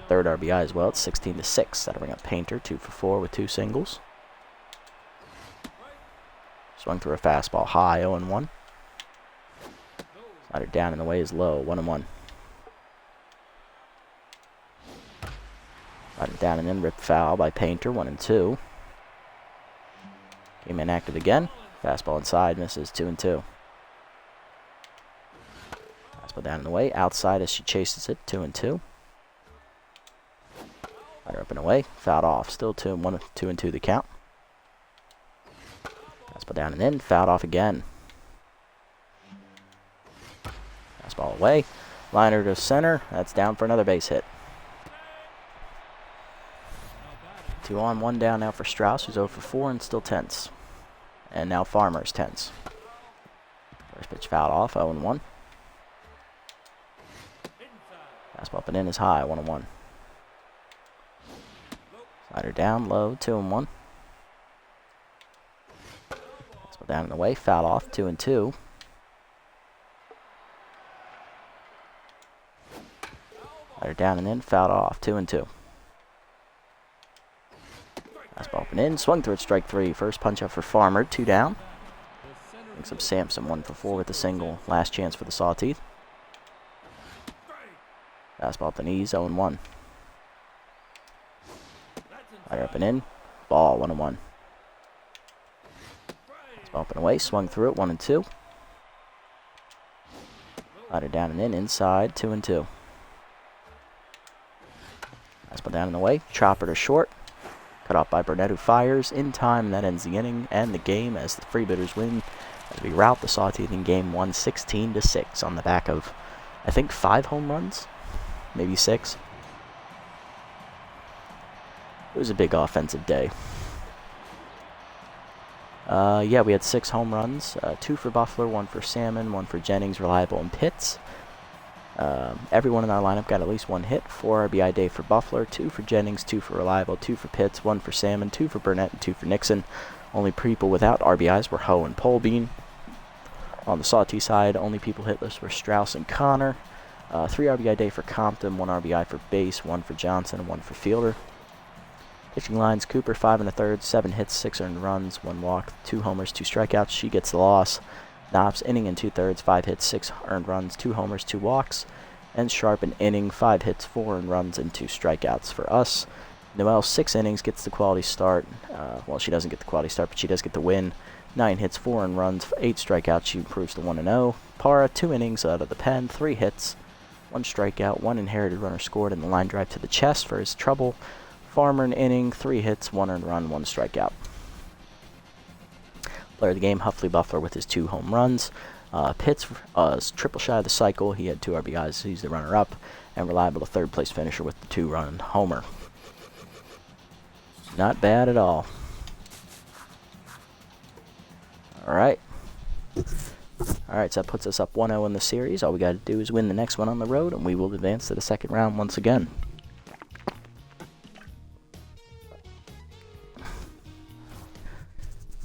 Third RBI as well. It's 16-6. That'll bring up Painter, 2 for 4 with 2 singles. Swung through a fastball high, 0-1. Slider down in the way is low, 1-1. Slider down and in, ripped foul by Painter, 1-2. Came in active again. Fastball inside, misses, 2-2. Fastball down in the way, outside as she chases it, 2-2. Slider up and away, fouled off, still 2-2 the count. Fastball down and in, fouled off again. Fastball away, liner to center, that's down for another base hit. 2 on, 1 down now for Strauss, who's 0 for 4 and still tense. And now Farmer's tense. First pitch fouled off, 0-1. Fastball up and in is high, 1-1. Slider down, low, 2-1. Fastball down and away, foul off, 2-2. Slider down and in, fouled off, 2-2. Fastball up and in, swung through it, strike 3. First punch up for Farmer, 2 down. Brings up Sampson, 1 for 4 with a single. Last chance for the Sawteeth. Fastball up the knees, 0-1. Slider up and in, ball, 1-1. Fastball up and away, swung through it, 1-2. Slider down and in, inside, 2-2. Fastball down and away, chopper to short. Cut off by Burnett, who fires in time, and that ends the inning and the game as the Freebooters win as we rout the Sawteeth in game 1, 16-6 on the back of, I think, 5 home runs, maybe 6. It was a big offensive day. Yeah, we had 6 home runs, 2 for Buffalo, 1 for Salmon, 1 for Jennings, Reliable, and Pitts. Everyone in our lineup got at least 1 hit. 4 RBI day for Buffalo, 2 for Jennings, 2 for Reliable, 2 for Pitts, 1 for Salmon, 2 for Burnett, and 2 for Nixon. Only people without RBIs were Ho and Polbean. On the Sawtee side, only people hitless were Strauss and Connor. 3 RBI day for Compton, 1 RBI for Base, 1 for Johnson, and 1 for Fielder. Pitching lines, Cooper 5 1/3, 7 hits, 6 earned runs, 1 walk, 2 homers, 2 strikeouts. She gets the loss. Knopps, inning and 2/3, 5 hits, 6 earned runs, 2 homers, 2 walks. And Sharp, an inning, 5 hits, 4 earned runs, and 2 strikeouts for us. Noelle, 6 innings, gets the quality start. Well, she doesn't get the quality start, but she does get the win. 9 hits, 4 earned runs, 8 strikeouts. She improves to 1-0. Para, 2 innings out of the pen, 3 hits, 1 strikeout, 1 inherited runner scored, and the line drive to the chest for his trouble. Farmer, an inning, 3 hits, 1 earned run, 1 strikeout. Player of the game, Huffley Buffler with his 2 home runs. Pitts triple shy of the cycle. He had 2 RBIs, so he's the runner-up. And Reliable, the third place finisher with the 2-run homer. Not bad at all. Alright. Alright, so that puts us up 1-0 in the series. All we got to do is win the next one on the road, and we will advance to the second round once again.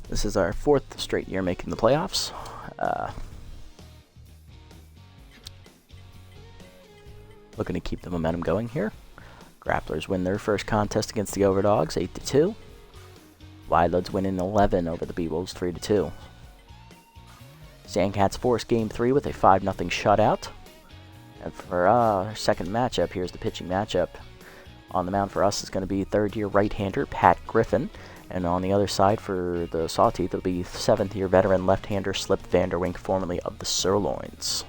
This is our 4th straight year making the playoffs. Looking to keep the momentum going here. Grapplers win their first contest against the Overdogs, 8-2. Wildloods win in 11 over the B-Wolves, 3-2. Sandcats force Game 3 with a 5-0 shutout. And for our second matchup, here's the pitching matchup. On the mound for us is going to be third-year right-hander Pat Griffin. And on the other side for the Sawteeth, it'll be 7th-year veteran left-hander Slip Vanderwink, formerly of the Sirloins.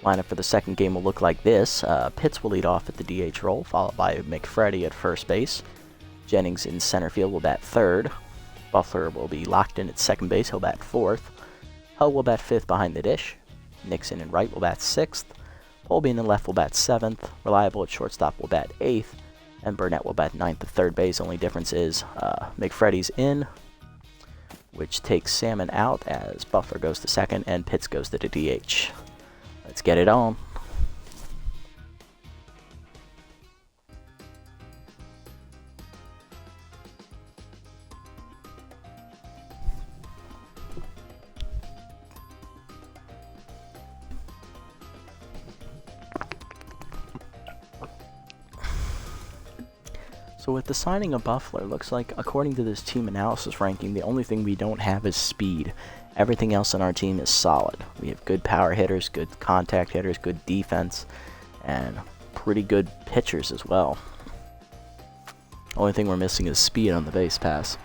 Lineup for the second game will look like this. Pitts will lead off at the DH role, followed by McFreddy at first base. Jennings in center field will bat 3rd. Buffler will be locked in at second base. He'll bat 4th. Hull will bat 5th behind the dish. Nixon in right will bat 6th. Polbean in left will bat 7th. Reliable at shortstop will bat 8th. And Burnett will bat 9th at third base. Only difference is McFreddy's in, which takes Salmon out as Buffler goes to second and Pitts goes to the DH. Let's get it on. So with the signing of Buffler, looks like, according to this team analysis ranking, the only thing we don't have is speed. Everything else on our team is solid. We have good power hitters, good contact hitters, good defense, and pretty good pitchers as well. Only thing we're missing is speed on the base pass.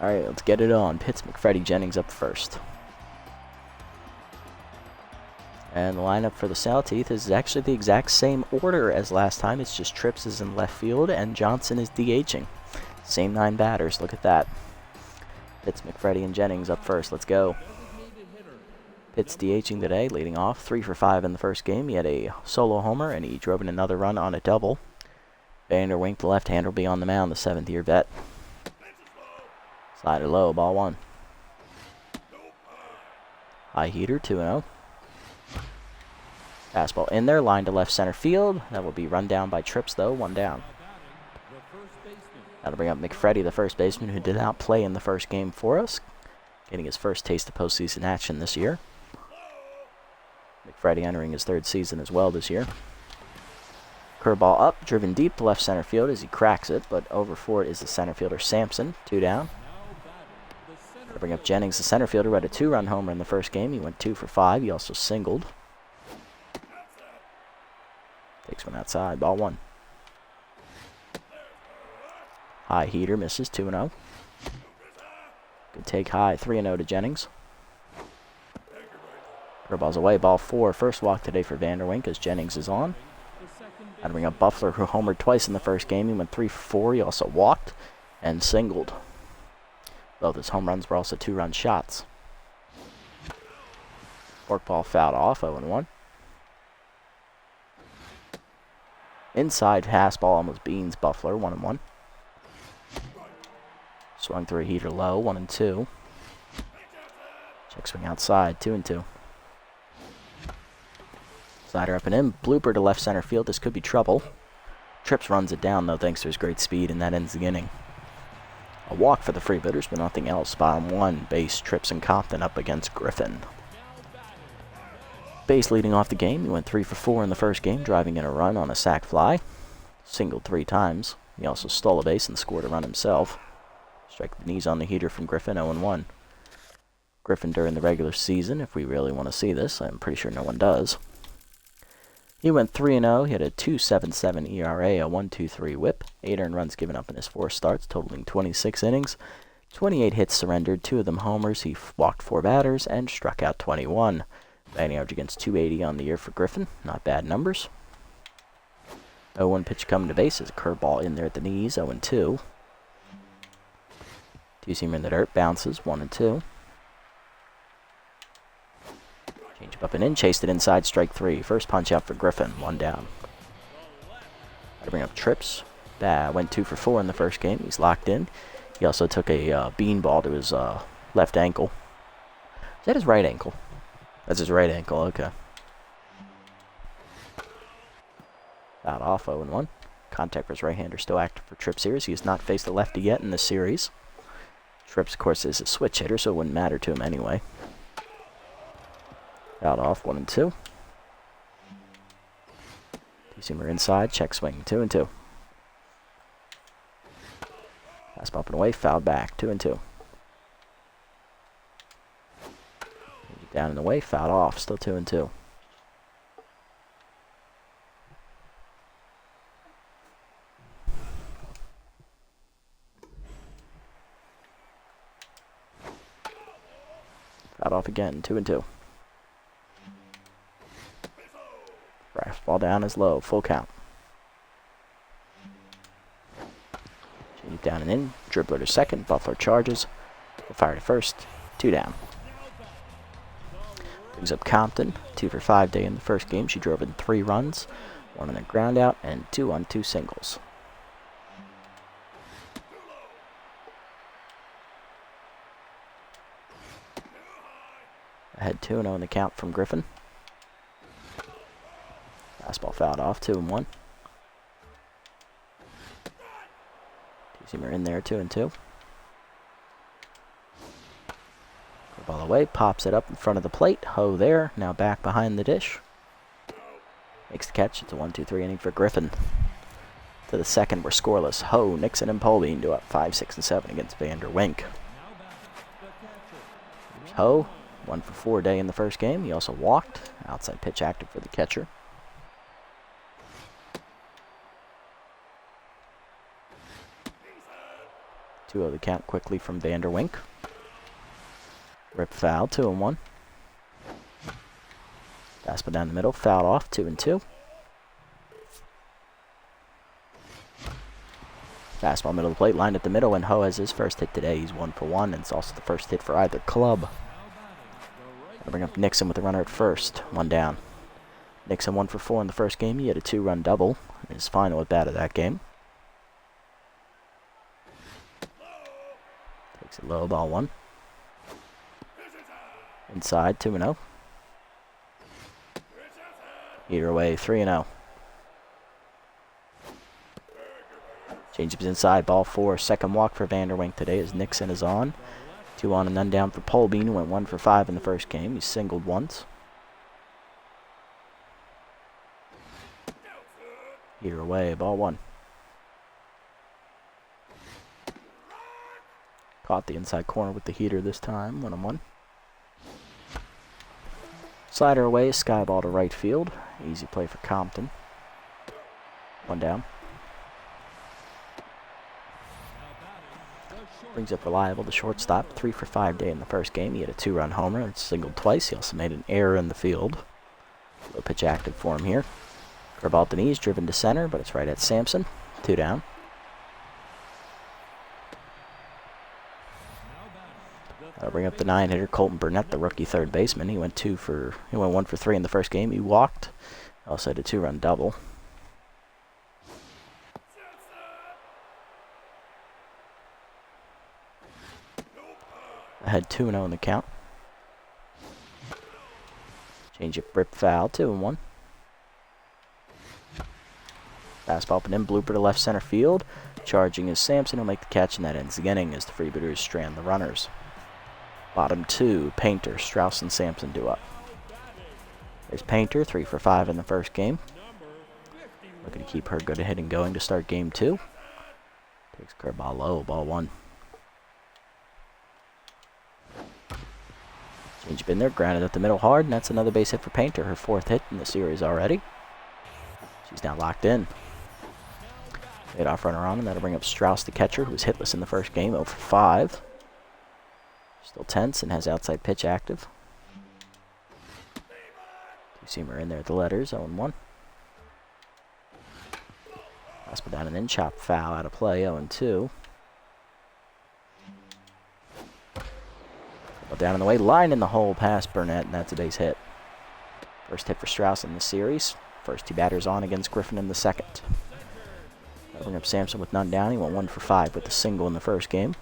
Alright, let's get it on. Pitts, McFreddy, Jennings up first. And the lineup for the Sawteeth is actually the exact same order as last time. It's just Trips is in left field and Johnson is DHing. Same 9 batters. Look at that. Pitts, McFreddy, and Jennings up first. Let's go. Pitts DHing today, leading off 3 for 5 in the first game. He had a solo homer and he drove in another run on a double. Vanderwink, the left-hander, will be on the mound, the 7th-year vet. Slider low, ball 1. High heater, 2-0. Fastball in there, line to left center field. That will be run down by Trips, though, 1 down. That'll bring up McFreddy, the first baseman, who did not play in the first game for us, getting his first taste of postseason action this year. Freddie entering his 3rd season as well this year. Curveball up, driven deep to left center field as he cracks it, but over for it is the center fielder Sampson. 2 down. I'll bring up Jennings, the center fielder, who had a 2-run homer in the first game. He went 2 for 5. He also singled. Takes one outside, ball 1. High heater, misses, 2-0. Good take high, 3-0 to Jennings. Curveball's away, ball 4. First walk today for Vanderwink as Jennings is on. I'd bring up Buffler, who homered twice in the first game. He went 3 for 4. He also walked and singled. Both his home runs were also 2-run shots. Forkball fouled off, 0-1. Inside fastball almost beans Buffler, 1-1. Swung through a heater low, 1-2. Check swing outside, 2-2. Slider up and in, blooper to left center field. This could be trouble. Trips runs it down though, thanks to his great speed, and that ends the inning. A walk for the Freebooters, but nothing else. Bottom 1, base, Trips and Compton up against Griffin. Base leading off the game. He went 3 for 4 in the first game, driving in a run on a sac fly. Singled 3 times. He also stole a base and scored a run himself. Strike the knees on the heater from Griffin, 0-1. Griffin during the regular season, if we really want to see this. I'm pretty sure no one does. He went 3-0. He had a 2.77 ERA, a 1.23 whip, 8 earned runs given up in his 4 starts, totaling 26 innings, 28 hits surrendered, 2 of them homers. He walked 4 batters and struck out 21. Batting average against .280 on the year for Griffin. Not bad numbers. 0-1 pitch coming to base. Is a curveball in there at the knees, 0-2. Two-seamer in the dirt, bounces, 1-2. Change up and in, chased it inside, strike 3. First punch out for Griffin, 1 down. I bring up Trips. Went 2 for 4 in the first game. He's locked in. He also took a beanball to his left ankle. Is that his right ankle? That's his right ankle, okay. Fouled off, 0-1. Contact for his right-hander still active for Trips here, as he has not faced a lefty yet in this series. Trips, of course, is a switch hitter, so it wouldn't matter to him anyway. Fouled off, 1-2. Two-seamer inside, check swing, 2-2. Fastball up and away, fouled back, 2-2. Down and away, fouled off, still 2-2. Fouled off again, 2-2. Fastball down is low, full count. Change down and in, dribbler to second, Buffler charges. Fire to first, 2 down. Brings up Compton, 2 for 5 day in the first game. She drove in 3 runs, 1 on a ground out, and 2 on 2 singles. Ahead 2-0 in the count from Griffin. Fastball fouled off, 2-1. Two-seamer in there, 2-2. Ball away, pops it up in front of the plate. Ho there, now back behind the dish. Makes the catch. It's a 1-2-3 inning for Griffin. To the second, we're scoreless. Ho, Nixon, and Polbean do up 5, 6, and 7 against Vanderwink. Here's Ho, 1 for 4 day in the first game. He also walked. Outside pitch active for the catcher. Two of the count quickly from Vanderwink. Rip foul, 2-1. Fastball down the middle, fouled off, 2-2. Fastball middle of the plate, lined at the middle, and Ho has his first hit today. He's 1 for 1, and it's also the first hit for either club. I'll bring up Nixon with the runner at first, 1 down. Nixon 1 for 4 in the first game. He had a 2-run double in his final at bat of that game. Takes it low, ball 1. Inside, 2-0. Heater away, 3-0. Changeups inside, ball 4. Second walk for Vanderwink today as Nixon is on. 2 on and none down for Polbean, who went 1 for 5 in the first game. He singled once. Heater away, ball 1. Caught the inside corner with the heater this time, 1-on-1. Slider away, sky ball to right field. Easy play for Compton. 1 down. Brings up Reliable, the shortstop. 3 for 5 day in the first game. He had a 2-run homer and singled twice. He also made an error in the field. Low pitch active for him here. Curveball at the knees, driven to center, but it's right at Sampson. 2 down. Bring up the 9-hitter, Colton Burnett, the rookie third baseman. He went 1 for 3 in the first game. He walked. Also had a 2-run double. Ahead 2-0 in the count. Change up, rip foul, 2-1. Fastball up and in, blooper to left center field. Charging is Sampson. He'll make the catch, and that ends the inning as the Freebooters strand the runners. Bottom 2, Painter, Strauss, and Sampson do up. There's Painter, 3 for 5 in the first game. Looking to keep her good hitting going to start game 2. Takes curveball low, ball 1. Change up in there, grounded up the middle hard, and that's another base hit for Painter, her 4th hit in the series already. She's now locked in. Lead off runner on, and that'll bring up Strauss, the catcher, who was hitless in the first game, 0 for 5. Still tense and has outside pitch active. Two-seamer in there at the letters, 0-1. Fastball down and in, chop foul out of play, 0-2. Ball down in the way, line in the hole past Burnett, and that's a base hit. First hit for Strauss in the series. First 2 batters on against Griffin in the second. That'll bring up Sampson with none down. He went 1 for 5 with a single in the first game.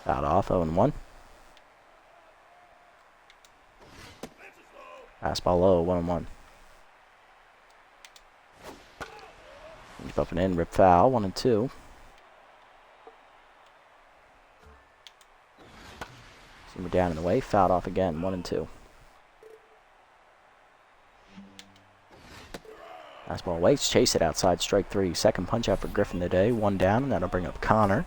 Fouled off, 0-1. Fastball low, 1-1. Change up and in, rip foul, 1-2. Seamer down in the way, fouled off again, 1-2. Fastball waits, chase it outside, strike 3. Second punch out for Griffin today, 1 down, and that'll bring up Connor.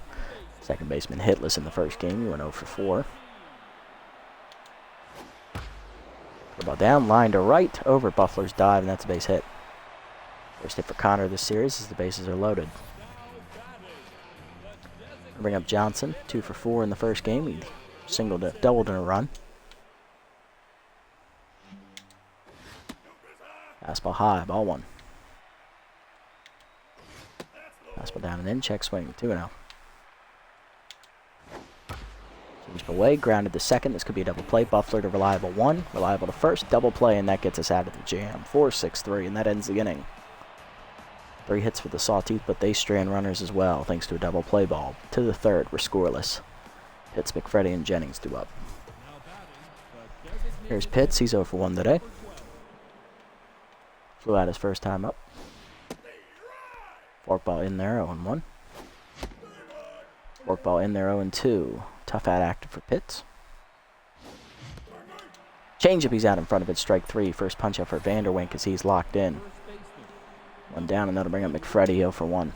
Second baseman hitless in the first game. He went 0 for 4. Ball down, line to right, over Buffler's dive, and that's a base hit. First hit for Connor this series as the bases are loaded. Bring up Johnson, 2 for 4 in the first game. He doubled in a run. Fastball high, ball 1. Fastball down and in, check swing, 2-0. Change away, grounded to second. This could be a double play. Buffler to Reliable 1, Reliable to first, double play, and that gets us out of the jam. 4-6-3, and that ends the inning. 3 hits for the Sawtooth, but they strand runners as well, thanks to a double play ball. To the third, we're scoreless. Pitts, McFreddy, and Jennings do up. Here's Pitts. He's 0 for 1 today. Flew out his first time up. Forkball in there, 0-1. Forkball in there, 0-2. Tough out active for Pitts. Changeup, he's out in front of it, strike 3. First punch up for Vanderwink as he's locked in. 1 down, and that'll bring up McFreddy, 0 for 1.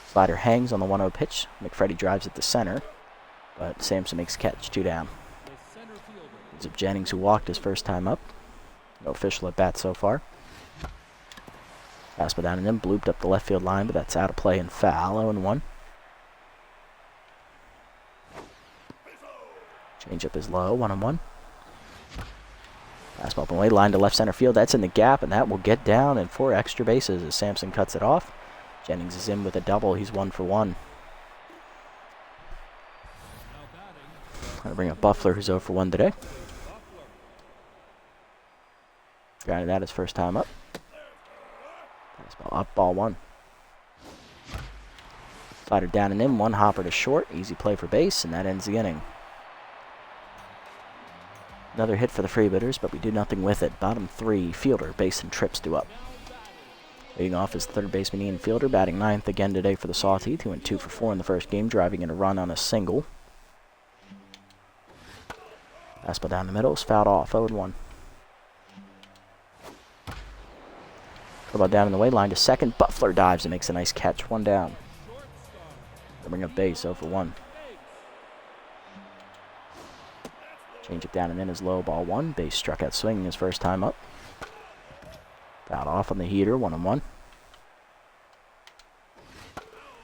Slider hangs on the 1-0 pitch. McFreddy drives it to center, but Sampson makes catch, 2 down. It's up Jennings, who walked his first time up. No official at bat so far. Fastball down and in, blooped up the left field line, but that's out of play and foul, 0-1. Changeup is low, 1-1. Fastball up and away, line to left center field. That's in the gap, and that will get down and 4 extra bases as Sampson cuts it off. Jennings is in with a double. He's 1 for 1. I'll bring up Buffler, who's 0 for 1 today. Grounded that his first time up. Fastball up, ball 1. Slider down and in, 1 hopper to short. Easy play for base, and that ends the inning. Another hit for the Freebooters, but we do nothing with it. Bottom 3, fielder, base, and trips do up. Leading off is third baseman Ian Fielder, batting ninth again today for the Sawteeth. He went 2 for 4 in the first game, driving in a run on a single. Fastball down the middle is fouled off, 0-1. Curveball down in the way, line to second. Buffler dives and makes a nice catch, 1 down. They'll bring up base, 0-1. Change it down and in is low, ball 1. Base struck out swinging his first time up. Fouled off on the heater, 1-1.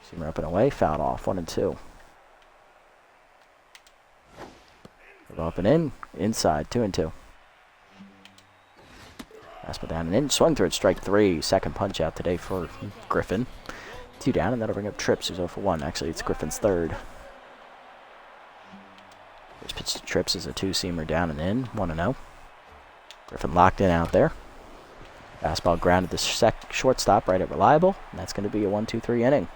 Seamer up and away, fouled off, 1-2. Up and in, inside, 2-2. Fastball down and in, swung through it, strike 3. Second punch out today for Griffin. 2 down, and that'll bring up Trips, who's 0-1. Actually, it's Griffin's third. First pitch to Trips is a 2-seamer down and in, 1-0. Griffin locked in out there. Fastball grounded the shortstop right at reliable, and that's going to be a 1-2-3 inning.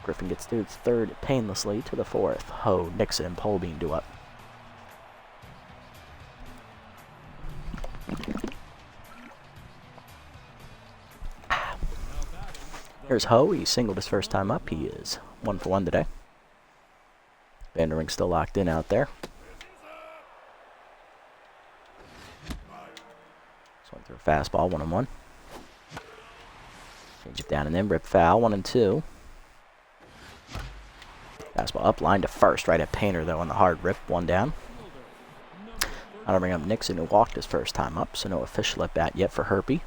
Griffin gets through its third painlessly to the fourth. Ho, Nixon, and Polbean do up. Here's Ho. He singled his first time up. He is 1 for 1 today. Vanderwing still locked in out there. Swung through a fastball, 1-1. Change it down and in, rip foul, 1-2. Fastball up, line to first, right at Painter though on the hard rip, 1 down. I'll bring up Nixon, who walked his first time up, so no official at bat yet for Herpy.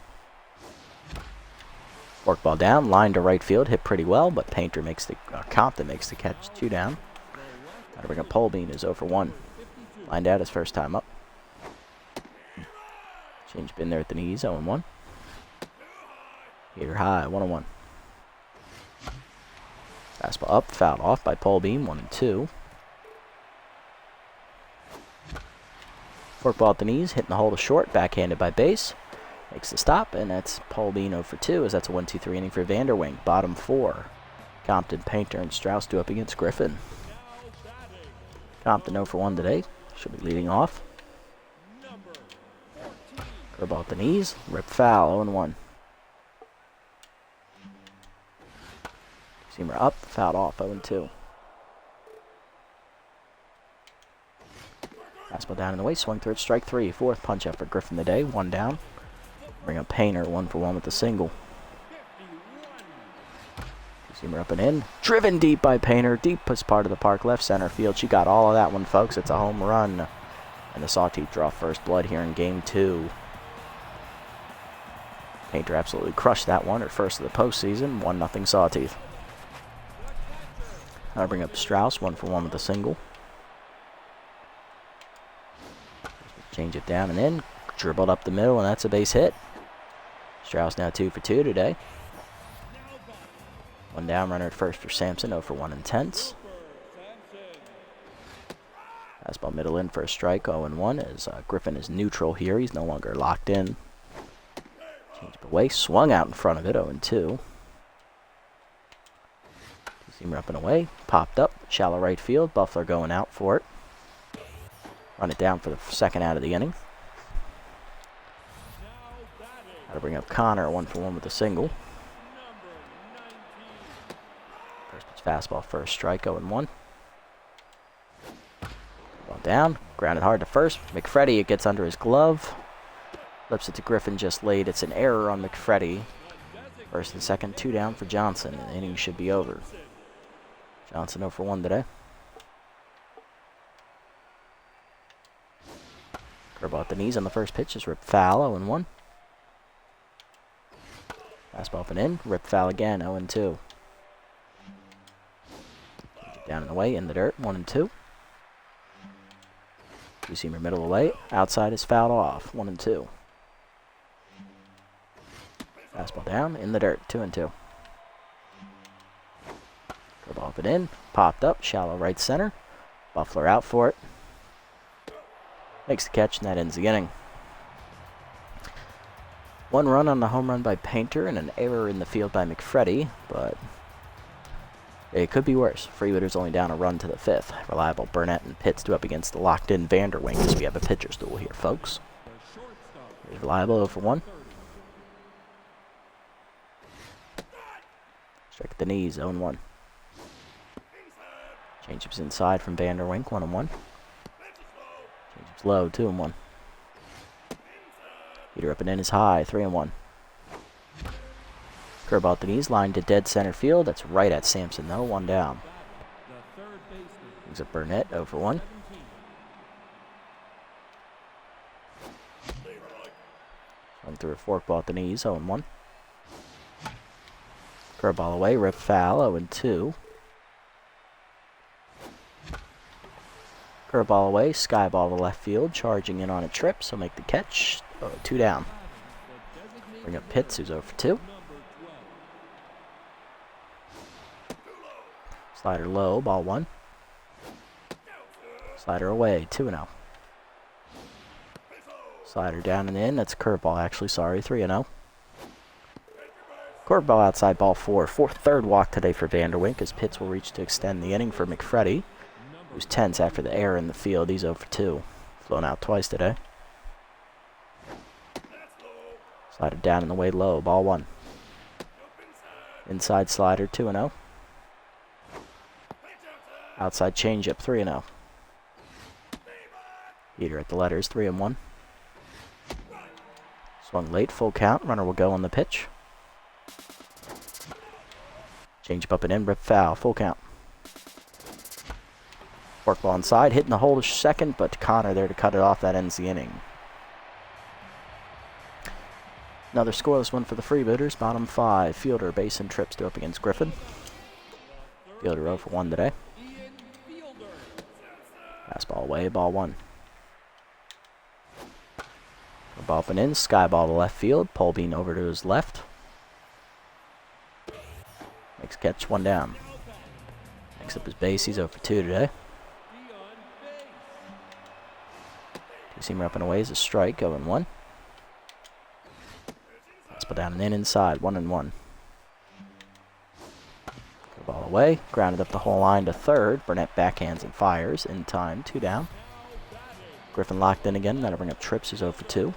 Forkball down, line to right field, hit pretty well, but Painter makes the Compton makes the catch, 2 down. I'll bring up Polbean, who's 0 for 1. Lined out his first time up. Change bin there at the knees, 0-1. Heater high, 1-1. Fastball up, fouled off by Polbean, 1-2. Forkball at the knees, hitting the hole to short, backhanded by base. Makes the stop, and that's Polbean 0 for 2, as that's a 1-2-3 inning for Vanderwing. Bottom 4. Compton, Painter, and Strauss do up against Griffin. Compton 0 for 1 today. Should be leading off. Curveball at the knees, rip foul, 0-1. Seamer up, fouled off, 0-2. Fastball down in the way, swung through it, strike 3. Fourth punch out for Griffin today, 1 down. Bring up Painter, 1 for 1 with the single. Seamer up and in. Driven deep by Painter, deepest part of the park, left center field. She got all of that one, folks. It's a home run. And the Sawteeth draw first blood here in Game 2. Painter absolutely crushed that one, her first of the postseason, 1-0 Sawteeth. I'll bring up Strauss, 1 for 1 with the single. Change it down and in. Dribbled up the middle, and that's a base hit. Strauss now 2 for 2 today. 1 down, runner at first for Sampson, 0 for 1 intense. Fastball middle in for a strike, 0-1, as Griffin is neutral here. He's no longer locked in. Change it away, swung out in front of it, 0-2. Seamer up and away, popped up, shallow right field. Buffler going out for it. Run it down for the second out of the inning. That'll bring up Connor, 1 for 1 with a single. First pitch fastball for a strike, 0-1. Ball down, grounded hard to first. McFreddy, it gets under his glove. Flips it to Griffin just late. It's an error on McFreddy. First and second, 2 down for Johnson, and the inning should be over. Johnson 0 for 1 today. Curveball at the knees on the first pitch is ripped foul, 0-1. Fastball up and in, ripped foul again, 0-2. Down and away, in the dirt, 1-2. Two-seamer middle away, outside is fouled off, 1-2. Fastball down, in the dirt, 2-2. Curveball up and in, popped up, shallow right center. Buffler out for it. Makes the catch, and that ends the inning. 1 run on the home run by Painter and an error in the field by McFreddy, but it could be worse. Freebooters only down a run to the 5th. Reliable Burnett and Pitts do up against the locked-in Vanderwing as we have a pitcher's duel here, folks. Here's Reliable 0 for 1. Strike at the knees, 0-1. Changeups inside from Vanderwink, 1-1. Changeups low, 2-1. Heater up and in is high, 3-1. Curveball at the knees, line to dead center field. That's right at Sampson, though, 1 down. Brings up Burnett, 0-1. Swung through a forkball at the knees, 0-1. Curveball away, rip foul, 0-2. Curveball away, skyball to left field, charging in on a trip, so make the catch. 2 down. Bring up Pitts, who's 0-2. Slider low, ball 1. Slider away, 2-0. Slider down and in, that's a curveball actually, sorry, 3-0. Curveball outside, ball 4. Third walk today for Vanderwink as Pitts will reach to extend the inning for McFreddy, who's tense after the error in the field. He's 0-2. Flown out twice today. Slider down in the way low, ball 1. Inside slider, 2-0. Outside changeup, 3-0. Heater at the letters, 3-1. Swung late, full count. Runner will go on the pitch. Changeup up and in, rip foul, full count. Forkball inside, hitting the hole to second, but Connor there to cut it off. That ends the inning. Another scoreless one for the Freebooters. Bottom 5. Fielder, base and trips. They're up against Griffin. Fielder 0-for-1 today. Fastball away, ball 1. Ball up and in, skyball to left field. Polbean over to his left. Makes catch, 1 down. Makes up his base, he's 0-for-2 today. Two-seamer up and away is a strike, 0-1. Fastball down and in inside, 1-1. Ball away, grounded up the whole line to third. Burnett backhands and fires in time, 2 down. Griffin locked in again, that'll bring up Trips, who's 0-for-2.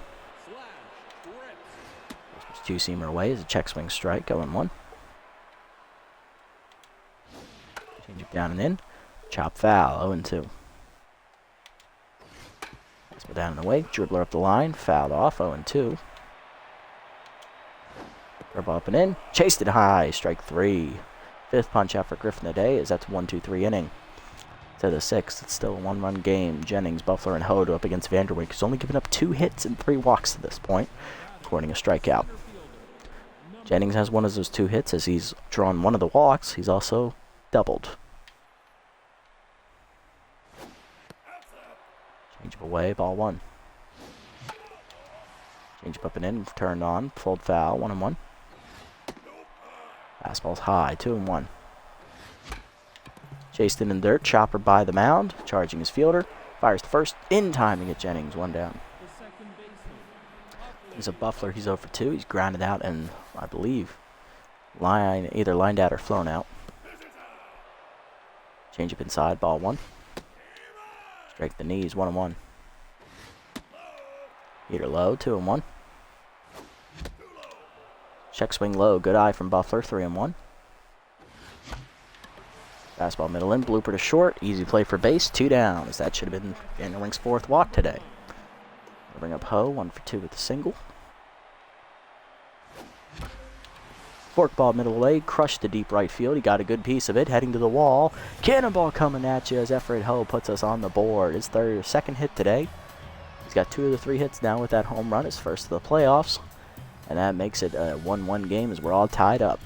Two-seamer away is a check swing strike, 0-1. Change it down and in. Chop foul, 0-2. Fastball down and away, dribbler up the line, fouled off, 0-2. Curveball up and in, chased it high, strike 3. 5th punch out for Griffin today, as that's 1-2-3 inning. To the 6th, it's still a 1-run game. Jennings, Buffler, and Hodo up against Vanderwink, who's only given up 2 hits and 3 walks to this point, recording a strikeout. Jennings has one of those 2 hits, as he's drawn one of the walks. He's also doubled. Change away, ball 1. Change up and in, turned on, pulled foul, 1-1. Fastball's high, 2-1. Chased in dirt, chopper by the mound, charging his fielder, fires to first, in time to get Jennings, 1 down. He's a Buffler, he's 0-for-2, he's grounded out and, I believe, either lined out or flown out. Change up inside, ball 1. Strike the knees, 1-1. Heater low, 2-1. Check swing low, good eye from Buffler, 3-1. Fastball middle in, blooper to short, easy play for base, 2 down, as that should have been Vanderwink's 4th walk today. We'll bring up Ho, 1-for-2 with the single. Forkball middle leg, crushed to deep right field. He got a good piece of it, heading to the wall. Cannonball coming at you as Everett Ho puts us on the board. His 2nd hit today. He's got 2 of the 3 hits now with that home run, his first of the playoffs. And that makes it a 1-1 game as we're all tied up.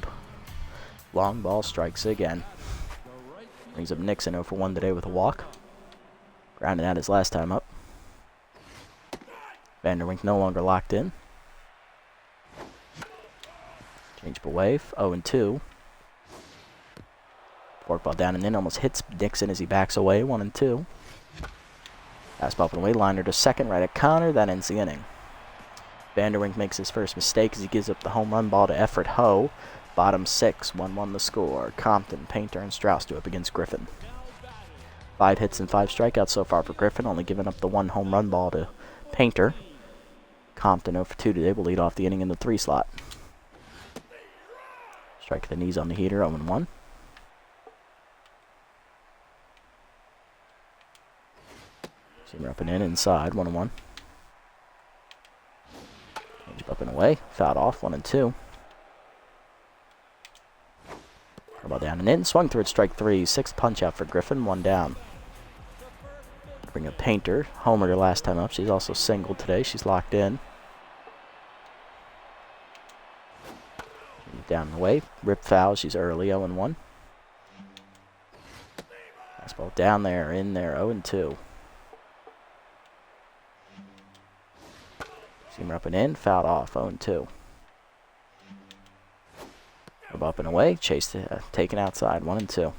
Long ball strikes again. Brings up Nixon 0-for-1 today with a walk. Grounded out his last time up. Vanderwink no longer locked in. Change up away, 0-2. Forkball down and in, almost hits Nixon as he backs away, 1-2. Fastball up and away, liner to second, right at Connor, that ends the inning. Vanderwink makes his first mistake as he gives up the home run ball to Everett Ho. Bottom 6, 1-1 the score. Compton, Painter, and Strauss do up against Griffin. 5 hits and 5 strikeouts so far for Griffin, only giving up the 1 home run ball to Painter. Compton 0-for-2 today will lead off the inning in the 3 slot. Strike the knees on the heater, 0-1. Seamer up and in, inside, 1-1. Change up and away, fouled off, 1-2. Curveball down and in, swung through it, strike 3. Sixth punch out for Griffin, 1 down. Bring up Painter, homered her last time up. She's also singled today, she's locked in. Down and away, rip foul, she's early, 0-1. Fastball down there, in there, 0-2. Seamer up and in, fouled off, 0-2. Up and away, chased, taken outside, 1-2.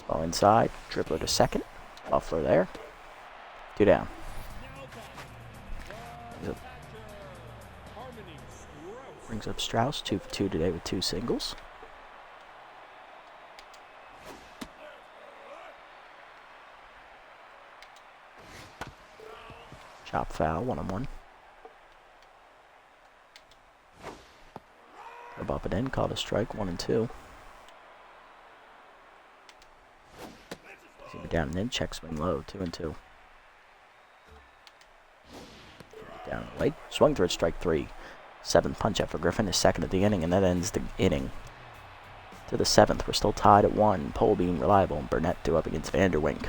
Ball inside, dribbler to second, Buffler there, 2 down. Brings up Strauss, 2 for 2 today with 2 singles. Chop foul, 1-1. Up and in, called a strike, 1-2. Down and in, check swing low, 2-2. Down and late, swung through it, strike 3. 7th punch out for Griffin, his second of the inning, and that ends the inning. To the 7th, we're still tied at 1. Pole being reliable, and Burnett due up against Vanderwink.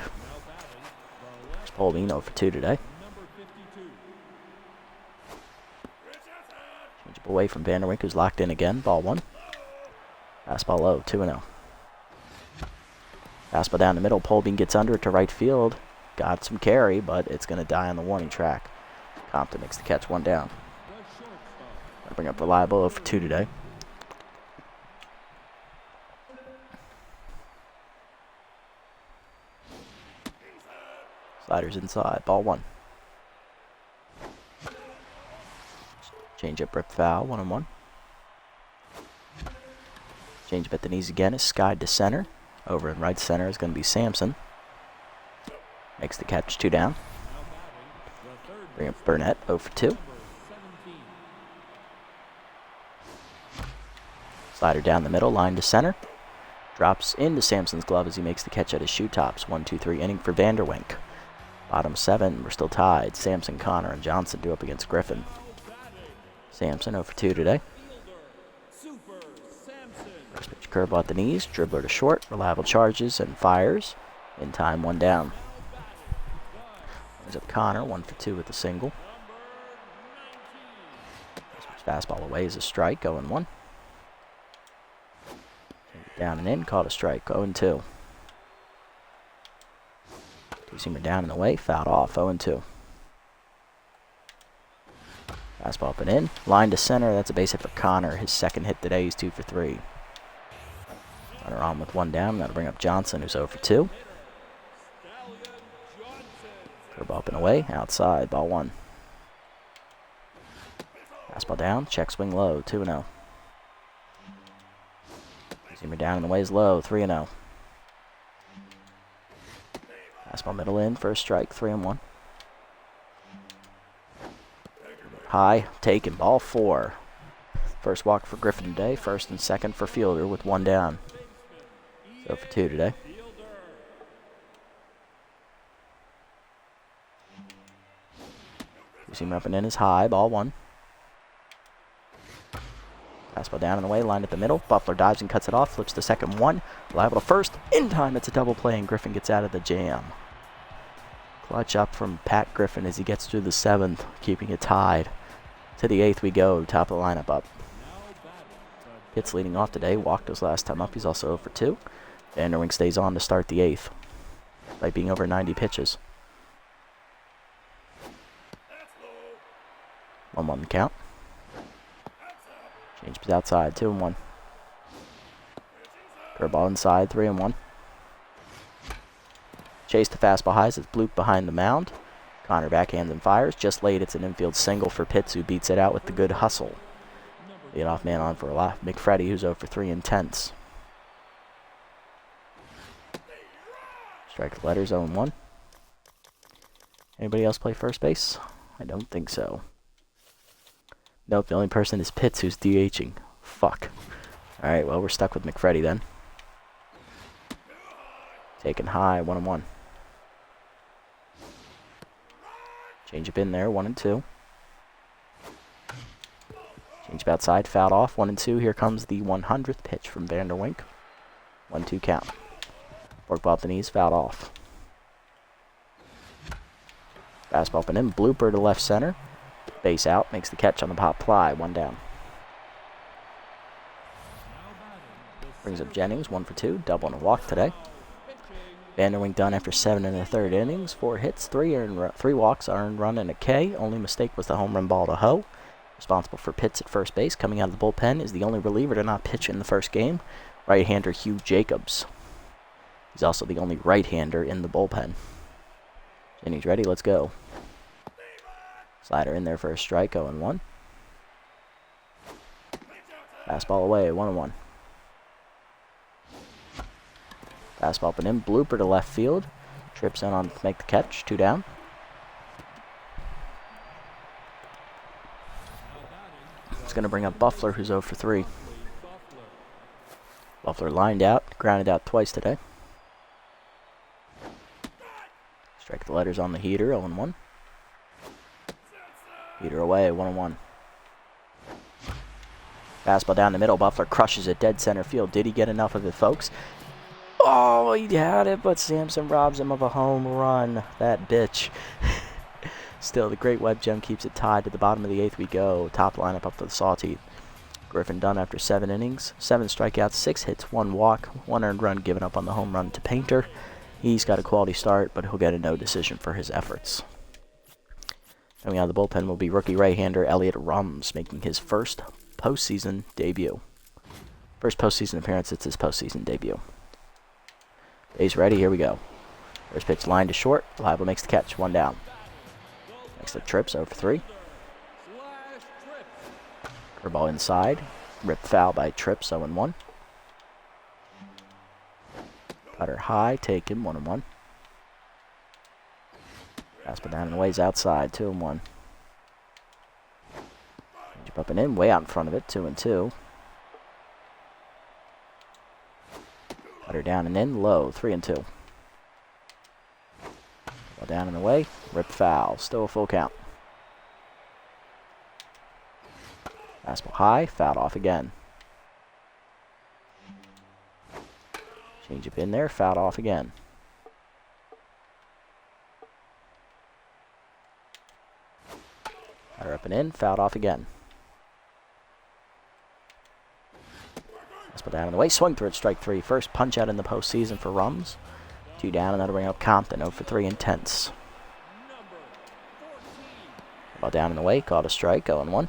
Pole being 0 for 2 today. Change up away from Vanderwink, who's locked in again. Ball 1. Fastball low, 2-0. Fastball down the middle. Polbean gets under it to right field. Got some carry, but it's going to die on the warning track. Compton makes the catch, 1 down. I'll bring up reliable 0 for 2 today. Sliders inside. Ball 1. Change up, rip foul, 1-1. Change up at the knees again is skied to center. Over in right center is going to be Sampson. Makes the catch, 2 down. Bring up Burnett, 0 for 2. Slider down the middle, line to center. Drops into Sampson's glove as he makes the catch at his shoe tops. 1-2-3 inning for Vanderwink. Bottom 7, we're still tied. Sampson, Connor, and Johnson due up against Griffin. Sampson 0 for 2 today. First pitch curveball at the knees, dribbler to short, reliable charges and fires. In time, 1 down. Brings up Connor, 1 for 2 with a single. Fastball away is a strike, 0-1. Down and in, called a strike, 0-2. Two-seamer down and away, fouled off, 0-2. Fastball up and in, line to center, that's a base hit for Connor. His second hit today, he's 2 for 3. Runner on with 1 down, that'll bring up Johnson, who's 0 for 2. Curveball up and away, outside, ball 1. Fastball down, check swing low, 2-0. Seamer down and away is low, 3-0. Fastball middle in, first strike, 3-1. High, taken, ball 4. First walk for Griffin today, first and second for Fielder with 1 down. So for 2 today. Seamer up and in is high, ball 1. Fastball down and away, line at the middle. Buffler dives and cuts it off, flips to second 1. Reliable to first. In time, it's a double play, and Griffin gets out of the jam. Clutch up from Pat Griffin as he gets through the 7th, keeping it tied. To the 8th we go, top of the lineup up. Pitts leading off today, walked his last time up. He's also 0 for 2. Vanderwink stays on to start the 8th, by being over 90 pitches. 1-1 count. Change is outside, 2-1. Curveball inside, 3-1. Chase the fastball highs, it's Bloop behind the mound. Connor backhands and fires. Just late, it's an infield single for Pitts, who beats it out with the good hustle. Leadoff man on for a lot. McFreddy, who's 0 for 3 intense. Strike the letters, 0-1. Anybody else play first base? I don't think so. Nope, the only person is Pitts, who's DHing. fuck. Alright, well, we're stuck with McFreddy then. Taken high, 1-1. Change up in there, 1-2. Change up outside, fouled off, 1-2. Here comes the 100th pitch from Vanderwink. 1-2 count. Forkball up the knees, fouled off. Fastball up and in, blooper to left center. Base out, makes the catch on the pop fly, 1 down. Brings up Jennings, 1 for 2, double and a walk today. Vanderwink done after 7 1/3 innings, 4 hits, 3 walks, earned run, and a K. Only mistake was the home run ball to Ho. Responsible for Pitts at first base. Coming out of the bullpen is the only reliever to not pitch in the first game, right-hander Hugh Jacobs. He's also the only right-hander in the bullpen. Jennings ready, let's go. Slider in there for a strike, 0-1. Fastball away, 1-1. Fastball up and in, blooper to left field. Trips in on to make the catch, 2 down. It's going to bring up Buffler, who's 0 for 3. Buffler lined out, grounded out twice today. Strike the letters on the heater, 0-1. Heater away, 1-1. Fastball down the middle, Buffler crushes it, dead center field. Did he get enough of it, folks? Oh, he had it, but Sampson robs him of a home run. That bitch. Still, the great Webb gem keeps it tied. To the bottom of the 8th we go. Top lineup up to the Sawteeth. Griffin done after 7 innings. 7 strikeouts, 6 hits, 1 walk, 1 earned run given up on the home run to Painter. He's got a quality start, but he'll get a no decision for his efforts. Coming out of the bullpen will be rookie right-hander Elliott Rums, making his first postseason debut. First postseason appearance, it's his postseason debut. He's ready, here we go. First pitch line to short. Liable makes the catch, 1 down. Next up, Trips, 0 for 3. Curveball inside. Ripped foul by Trips, 0-1. Cutter high, taken, 1-1. Fastball down and ways outside, 2-1. Jump up and in, way out in front of it, 2-2. Cutter down and in, low, 3-2. Ball down and away, rip foul, still a full count. Fastball high, fouled off again. Change up in there, fouled off again. Cutter up and in, fouled off again. Fastball down and away, swung through it, strike 3. First punch out in the postseason for Rums. 2 down, and that'll bring up Compton, 0 for 3 intense. Ball down and away, called a strike, 0-1.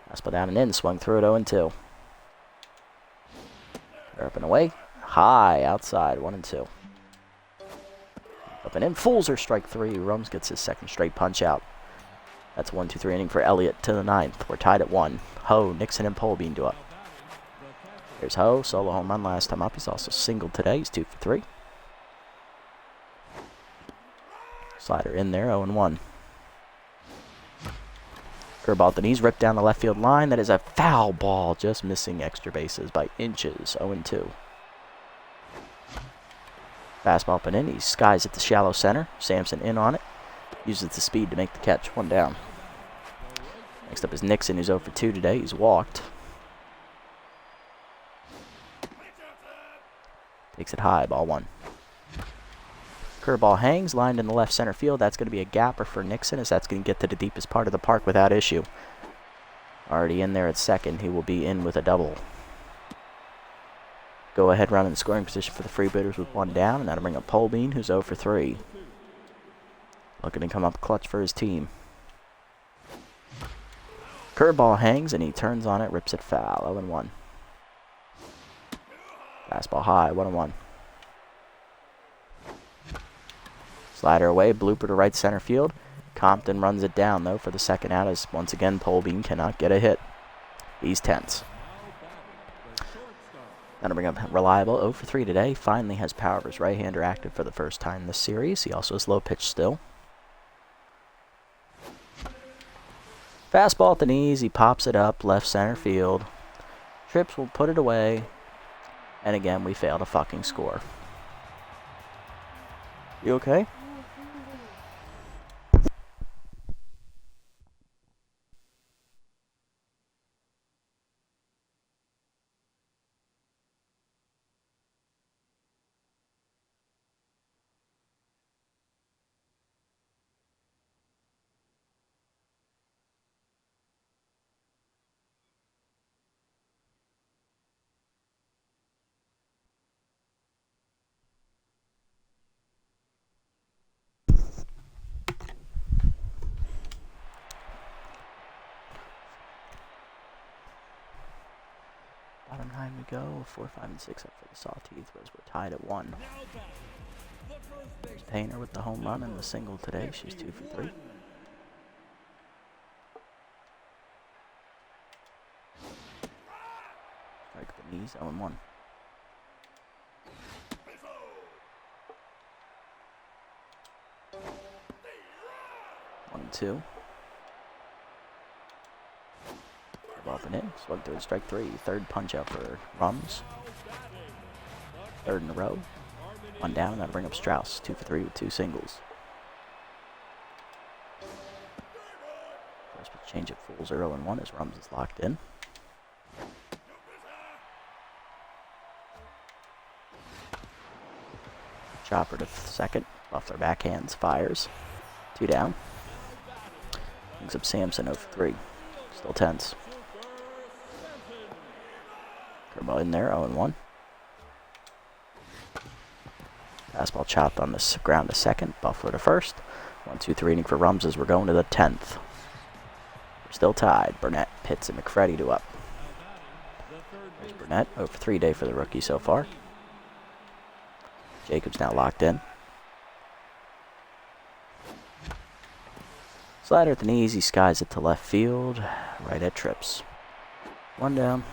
Fastball down and in, swung through it, 0-2. Up and away, high, outside, 1-2. Up and in, fools her, strike 3. Rums gets his second straight punch out. That's 1-2-3 inning for Elliott to the 9th. We're tied at 1. Ho, Nixon, and Polbean do up. Here's Ho, solo home run last time up. He's also singled today. He's 2 for 3. Slider in there, 0-1. Curveball at the knees, ripped down the left field line. That is a foul ball, just missing extra bases by inches, 0-2. Fastball up and in. He skies at the shallow center. Sampson in on it. Uses the speed to make the catch, 1 down. Next up is Nixon, who's 0 for 2 today. He's walked. Takes it high, ball 1. Curveball hangs, lined in the left center field. That's going to be a gapper for Nixon, as that's going to get to the deepest part of the park without issue. Already in there at second. He will be in with a double. Go ahead run in the scoring position for the Freebooters with 1 down, and that'll bring up Polbean, who's 0 for 3. Looking to come up clutch for his team. Curveball hangs, and he turns on it, rips it foul, 0-1. Fastball high, 1-1. Slider away, blooper to right center field. Compton runs it down, though, for the second out, as once again Polbean cannot get a hit. He's tense. That'll bring up Reliable, 0 for 3 today. Finally has power of his right-hander active for the first time this series. He also has low pitch still. Fastball at the knees. He pops it up left center field. Trips will put it away. And again, we fail to fucking score. You okay? Bottom 9 we go. 4, 5, and 6 up for the Sawteeth, whereas we're tied at 1. There's Painter with the home run and the single today. She's 2 for 3. Strike the knees, 0-1. 1-2. Up and in. Swung through strike 3. Third punch out for Rums. Third in a row. 1 down. That'll bring up Strauss. 2 for 3 with 2 singles. First pitch change at full 0-1 as Rums is locked in. Chopper to second. Buffler backhands. Fires. 2 down. Brings up Sampson 0 for 3. Still tense. Curveball in there, 0-1. Fastball chopped on the ground to second. Buffalo to first. 1-2-3 inning for Rums as we're going to the 10th. We're still tied. Burnett, Pitts, and McFreddy to up. There's Burnett, 0 for 3 day for the rookie so far. Jacobs now locked in. Slider at the knees, he skies it to left field. Right at Trips. 1 down.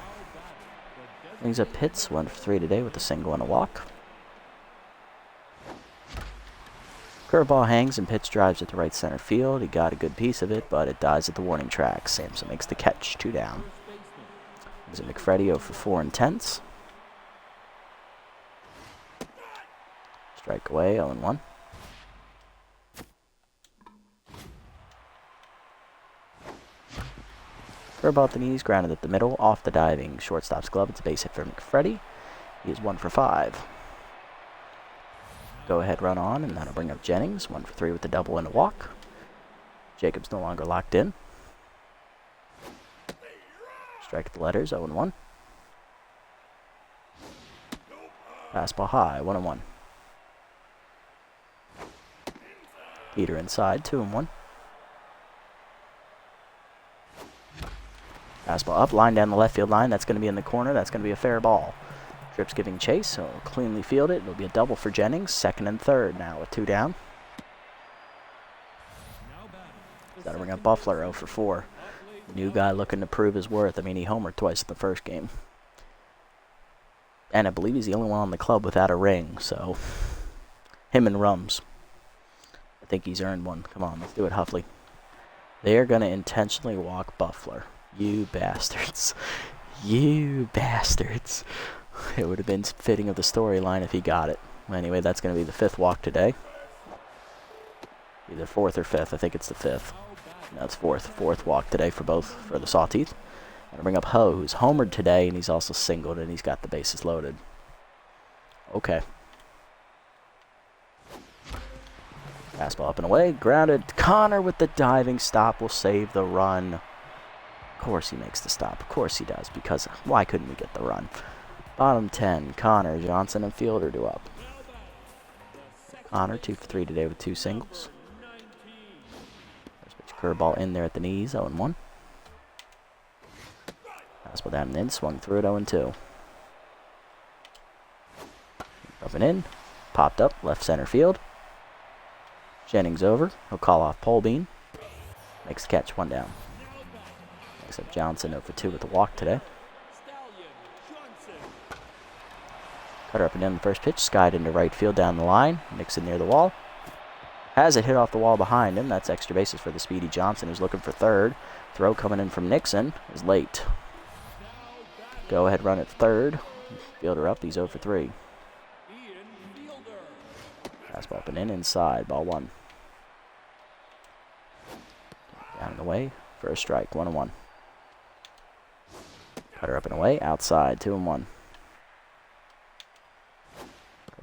Brings up Pitts, 1 for 3 today with a single and a walk. Curveball hangs and Pitts drives it to right center field. He got a good piece of it, but it dies at the warning track. Sampson makes the catch, 2 down. Brings up McFreddy 0 for 4 and tenths. Strike away, 0-1. Curveball at the knees, grounded at the middle, off the diving shortstop's glove. It's a base hit for McFreddy. He is 1 for 5. Go ahead run on, and that'll bring up Jennings. 1 for 3 with the double and a walk. Jacobs no longer locked in. Strike at the letters, 0-1. Fastball high, 1-1. Heater inside, 2-1. Fastball up, line down the left field line. That's going to be in the corner. That's going to be a fair ball. Trips giving chase, so cleanly fielded. It'll be a double for Jennings. Second and third now with 2 down. That'll bring up Buffler 0 for 4. New guy looking to prove his worth. I mean, he homered twice in the first game. And I believe he's the only one on the club without a ring, so him and Rums. I think he's earned one. Come on, let's do it, Huffley. They're going to intentionally walk Buffler. You bastards. You bastards. It would have been fitting of the storyline if he got it. Anyway, that's going to be the 5th walk today. Either 4th or 5th. I think it's the 5th. No, it's 4th. 4th walk today for both, for the Sawteeth. I'm going to bring up Ho, who's homered today, and he's also singled, and he's got the bases loaded. Okay. Fastball up and away. Grounded. Connor with the diving stop will save the run. Of course he makes the stop. Of course he does, because why couldn't we get the run? Bottom 10, Connor, Johnson, and Fielder do up. Connor, 2 for 3 today with 2 singles. First pitch curveball in there at the knees, 0-1. Fastball down and in, swung through it, 0-2. Up and in, popped up, left center field. Jennings over, he'll call off Polbean. Makes the catch, 1 down. Next up Johnson, 0 for 2 with the walk today. Cutter up and down the first pitch, skied into right field down the line. Nixon near the wall. Has it hit off the wall behind him. That's extra bases for the speedy Johnson, who's looking for third. Throw coming in from Nixon is late. Go ahead run at third. Fielder up. He's 0 for 3. Fastball up and in inside. Ball 1. Down and away for a strike. 1-1. Cutter up and away. Outside. 2-1.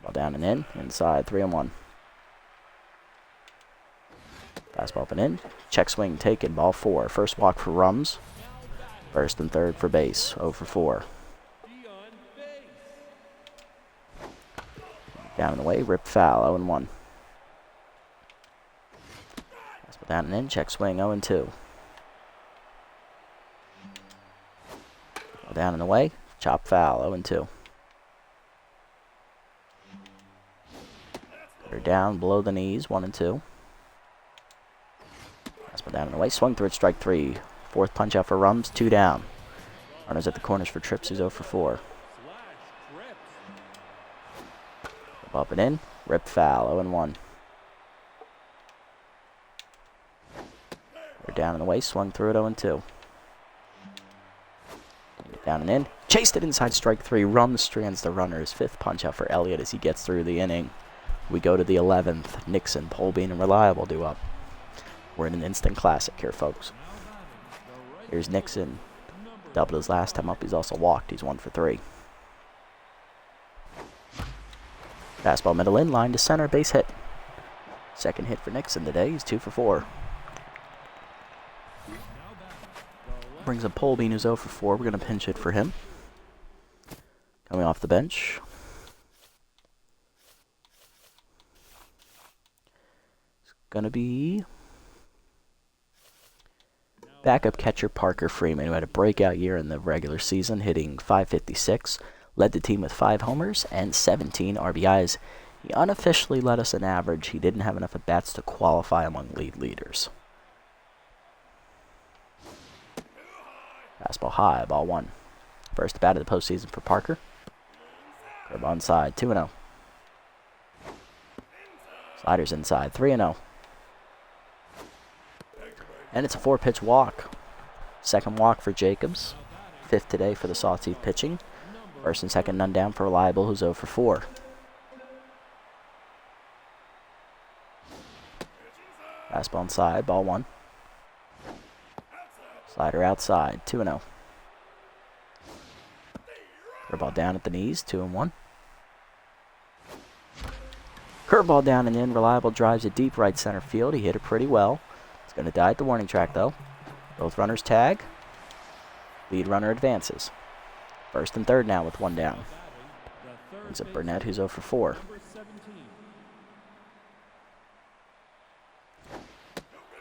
Ball down and in. Inside. 3-1. Fastball up and in. Check swing taken. Ball 4. First walk for Rums. First and third for base. 0 for 4. Down and away. Ripped foul. 0-1. Fastball down and in. Check swing. 0-2. Ball down and away. Chop foul. 0-2. Cutter down below the knees. 1-2. Down and away, swung through it, strike 3. Fourth punch out for Rums, 2 down. Runners at the corners for Trips, who's 0 for 4. Up and in, ripped foul, 0-1. They're down and away, swung through it, 0-2. Down and in, chased it inside, strike 3. Rums strands the runners, 5th punch out for Elliott as he gets through the inning. We go to the 11th. Nixon, Polbean, and Reliable due up. We're in an instant classic here, folks. Here's Nixon. Doubled his last time up. He's also walked. He's 1 for 3. Fastball middle in, line to center, base hit. Second hit for Nixon today. He's 2 for 4. Brings up Polbean, who's 0 for 4. We're going to pinch hit for him. Coming off the bench. It's going to be backup catcher Parker Freeman, who had a breakout year in the regular season, hitting .556, led the team with 5 homers and 17 RBIs. He unofficially led us an average. He didn't have enough at-bats to qualify among league leaders. Fastball high, ball 1. First bat of the postseason for Parker. Curve onside, 2-0. Sliders inside, 3-0. And it's a 4-pitch walk. Second walk for Jacobs. 5th today for the Sawtooth pitching. First and second none down for Reliable, who's 0 for 4. Fastball inside, ball 1. Slider outside, 2-0. Curveball down at the knees, 2-1. Curveball down and in. Reliable drives it deep right center field. He hit it pretty well. Going to die at the warning track, though. Both runners tag. Lead runner advances. First and third now with 1 down. Brings up Burnett, who's 0 for 4.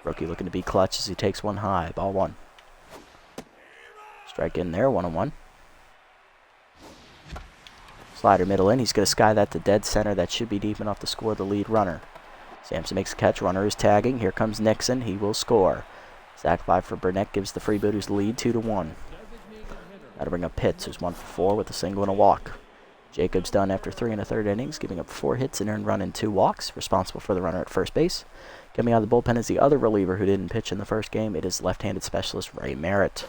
Rookie looking to be clutch as he takes 1 high. Ball 1. Strike in there, 1-1. Slider middle in. He's going to sky that to dead center. That should be deep enough to score the lead runner. Sampson makes a catch. Runner is tagging. Here comes Nixon. He will score. Sack fly for Burnett gives the Freebooters the lead, 2-1. That'll bring up Pitts, who's 1 for 4 with a single and a walk. Jacobs done after 3 1/3 innings, giving up 4 hits, an earned run, and 2 walks. Responsible for the runner at first base. Coming out of the bullpen is the other reliever who didn't pitch in the first game. It is left-handed specialist Ray Merritt,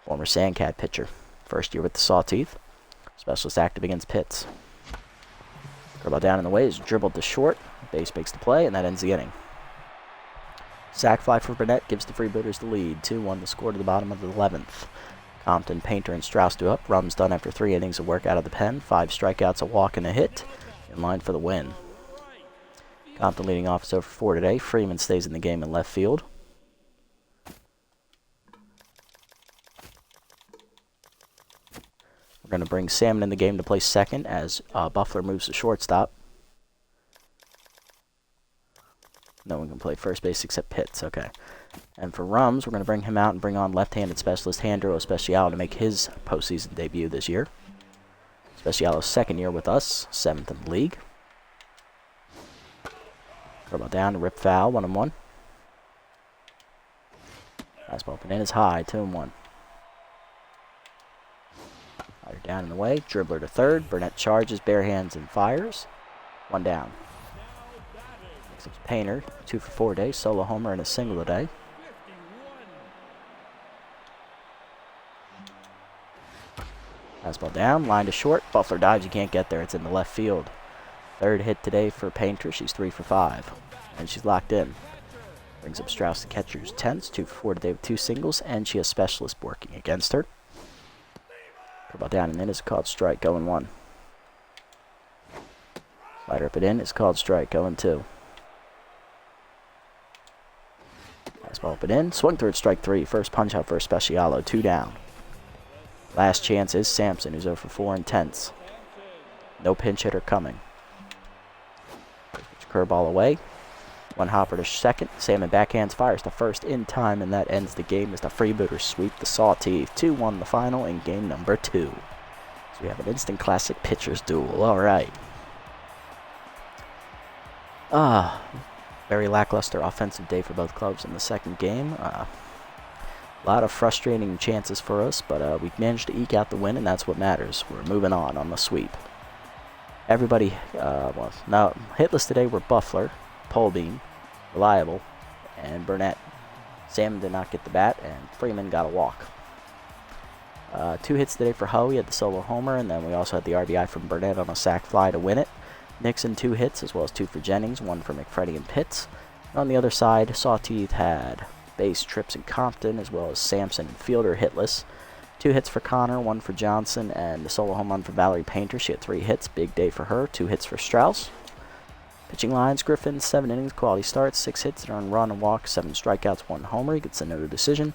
former Sandcat pitcher. First year with the Sawtooth. Specialist active against Pitts. Curveball down in the way is dribbled to short. Base makes the play, and that ends the inning. Sack fly for Burnett gives the Freebooters the lead. 2-1 to score to the bottom of the 11th. Compton, Painter, and Strauss do up. Rums done after 3 innings of work out of the pen. 5 strikeouts, a walk, and a hit. In line for the win. Compton leading off is 0 for 4 today. Freeman stays in the game in left field. We're going to bring Salmon in the game to play second as Buffler moves to shortstop. No one can play first base except Pitts. Okay. And for Rums, we're going to bring him out and bring on left-handed specialist Jandro Especial to make his postseason debut this year. Especial's second year with us, 7th in the league. Curveball down, rip foul, 1-1. Fastball up and in is high, 2-1. Rider down in the way, dribbler to third. Burnett charges, bare hands, and fires. 1 down. Next is Painter, 2 for 4 day, solo homer and a single today. Fastball down, line to short. Buffler dives, you can't get there. It's in the left field. Third hit today for Painter. She's 3 for 5. And she's locked in. Brings up Strauss, the catcher's 10s, 2 for 4 today with 2 singles, and she has specialist working against her. Curveball down and in is called strike, going 1. Slider up and in is called strike, going 2. Fastball up and in, swung through it, strike 3. First punch out for Specialo, 2 down. Last chance is Sampson, who's 0 for 4 and 10s. No pinch hitter coming. Curveball away. One hopper to second. Salmon backhands, fires to first in time, and that ends the game as the Freebooters sweep the Sawteeth. 2-1 the final in game number 2. So we have an instant classic pitcher's duel. All right. Very lackluster offensive day for both clubs in the second game. A lot of frustrating chances for us, but we managed to eke out the win, and that's what matters. We're moving on the sweep. Everybody, now hitless today were Buffler, Polbean, Reliable, and Burnett. Salmon did not get the bat, and Freeman got a walk. 2 hits today for Ho. He had the solo homer, and then we also had the RBI from Burnett on a sac fly to win it. Nixon 2 hits, as well as 2 for Jennings, 1 for McFreddy and Pitts. And on the other side, Sawteeth had base trips and Compton, as well as Sampson and Fielder hitless. 2 hits for Connor, 1 for Johnson, and the solo home run for Valerie Painter. She had 3 hits, big day for her. 2 hits for Strauss. Pitching lines, Griffin, 7 innings, quality starts, 6 hits, an earned run, a walk, 7 strikeouts, 1 homer. He gets a no decision.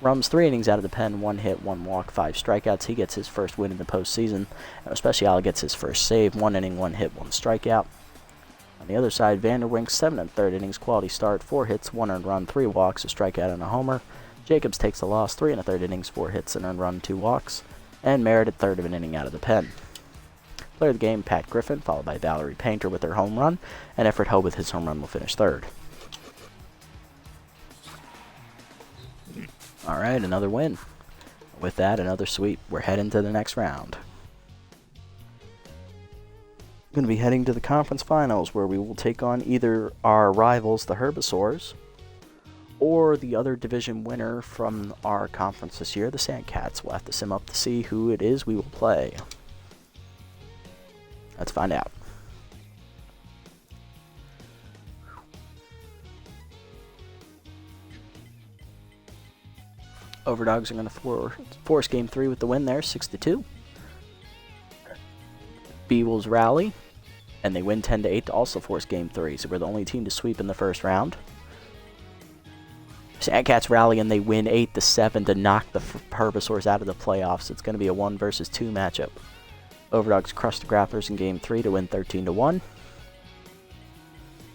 Rums, 3 innings out of the pen, 1 hit, 1 walk, 5 strikeouts. He gets his first win in the postseason. And Especial gets his first save, 1 inning, 1 hit, 1 strikeout. On the other side, Vanderwink, 7 1/3 innings, quality start, 4 hits, 1 earned run, 3 walks, a strikeout, and a homer. Jacobs takes the loss, 3 1/3 innings, 4 hits, an earned run, 2 walks. And Merritt at third of an inning out of the pen. Player of the game, Pat Griffin, followed by Valerie Painter with her home run, and Everett Ho with his home run will finish third. All right, another win. With that, another sweep. We're heading to the next round. Going to be heading to the conference finals, where we will take on either our rivals, the Herbisaurs, or the other division winner from our conference this year, the Sandcats. We'll have to sim up to see who it is we will play. Let's find out. Overdogs are going to force Game 3 with the win there, 6-2. Beewles rally, and they win 10-8 to also force Game 3. So we're the only team to sweep in the first round. Sandcats rally, and they win 8-7 to knock the Herbisaurs out of the playoffs. It's going to be a 1 versus 2 matchup. Overdogs crush the Grapplers in Game 3 to win 13-1.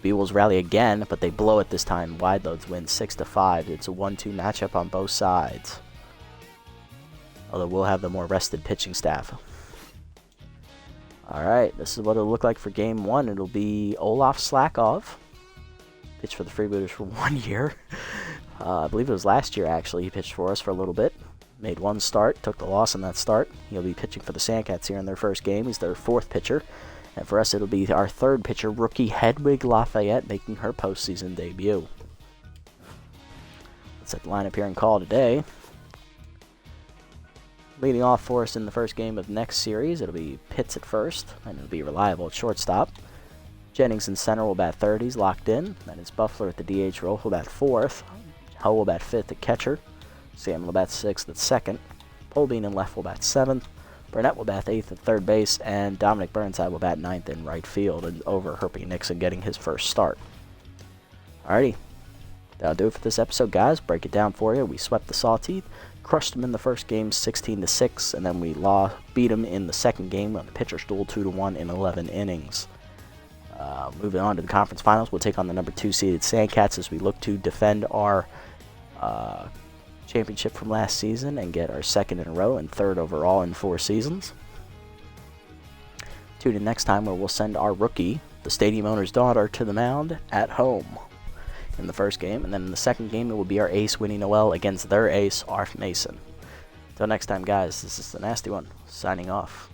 Beewles rally again, but they blow it this time. Wide Loads win 6-5. It's a 1-2 matchup on both sides. Although we'll have the more rested pitching staff. Alright, this is what it'll look like for Game 1. It'll be Olaf Slakov. Pitched for the Freebooters for 1 year. I believe it was last year, actually. He pitched for us for a little bit. Made 1 start, took the loss in that start. He'll be pitching for the Sandcats here in their first game. He's their 4th pitcher. And for us, it'll be our 3rd pitcher, rookie Hedwig Lafayette, making her postseason debut. Let's set the lineup here and call today. Leading off for us in the first game of next series, it'll be Pitts at first, and it'll be Reliable at shortstop. Jennings in center will bat 3rd, he's locked in. Then it's Buffler at the DH role, he'll bat 4th. Ho will bat 5th at catcher. Sam will bat 6th at second. Polbean in left will bat 7th. Burnett will bat 8th at third base. And Dominic Burnside will bat 9th in right field, and over Herpy Nixon getting his first start. Alrighty. That'll do it for this episode, guys. Break it down for you. We swept the Sawteeth, crushed them in the first game 16-6, and then we beat them in the second game on the pitcher's duel 2-1 in 11 innings. Moving on to the conference finals, we'll take on the number 2 seeded Sandcats as we look to defend our championship from last season and get our 2nd in a row and 3rd overall in 4 seasons. Tune in next time where we'll send our rookie, the stadium owner's daughter, to the mound at home in the first game. And then in the second game, it will be our ace, Winnie Noel, against their ace, Arf Mason. Until next time, guys, this is the Nasty One, signing off.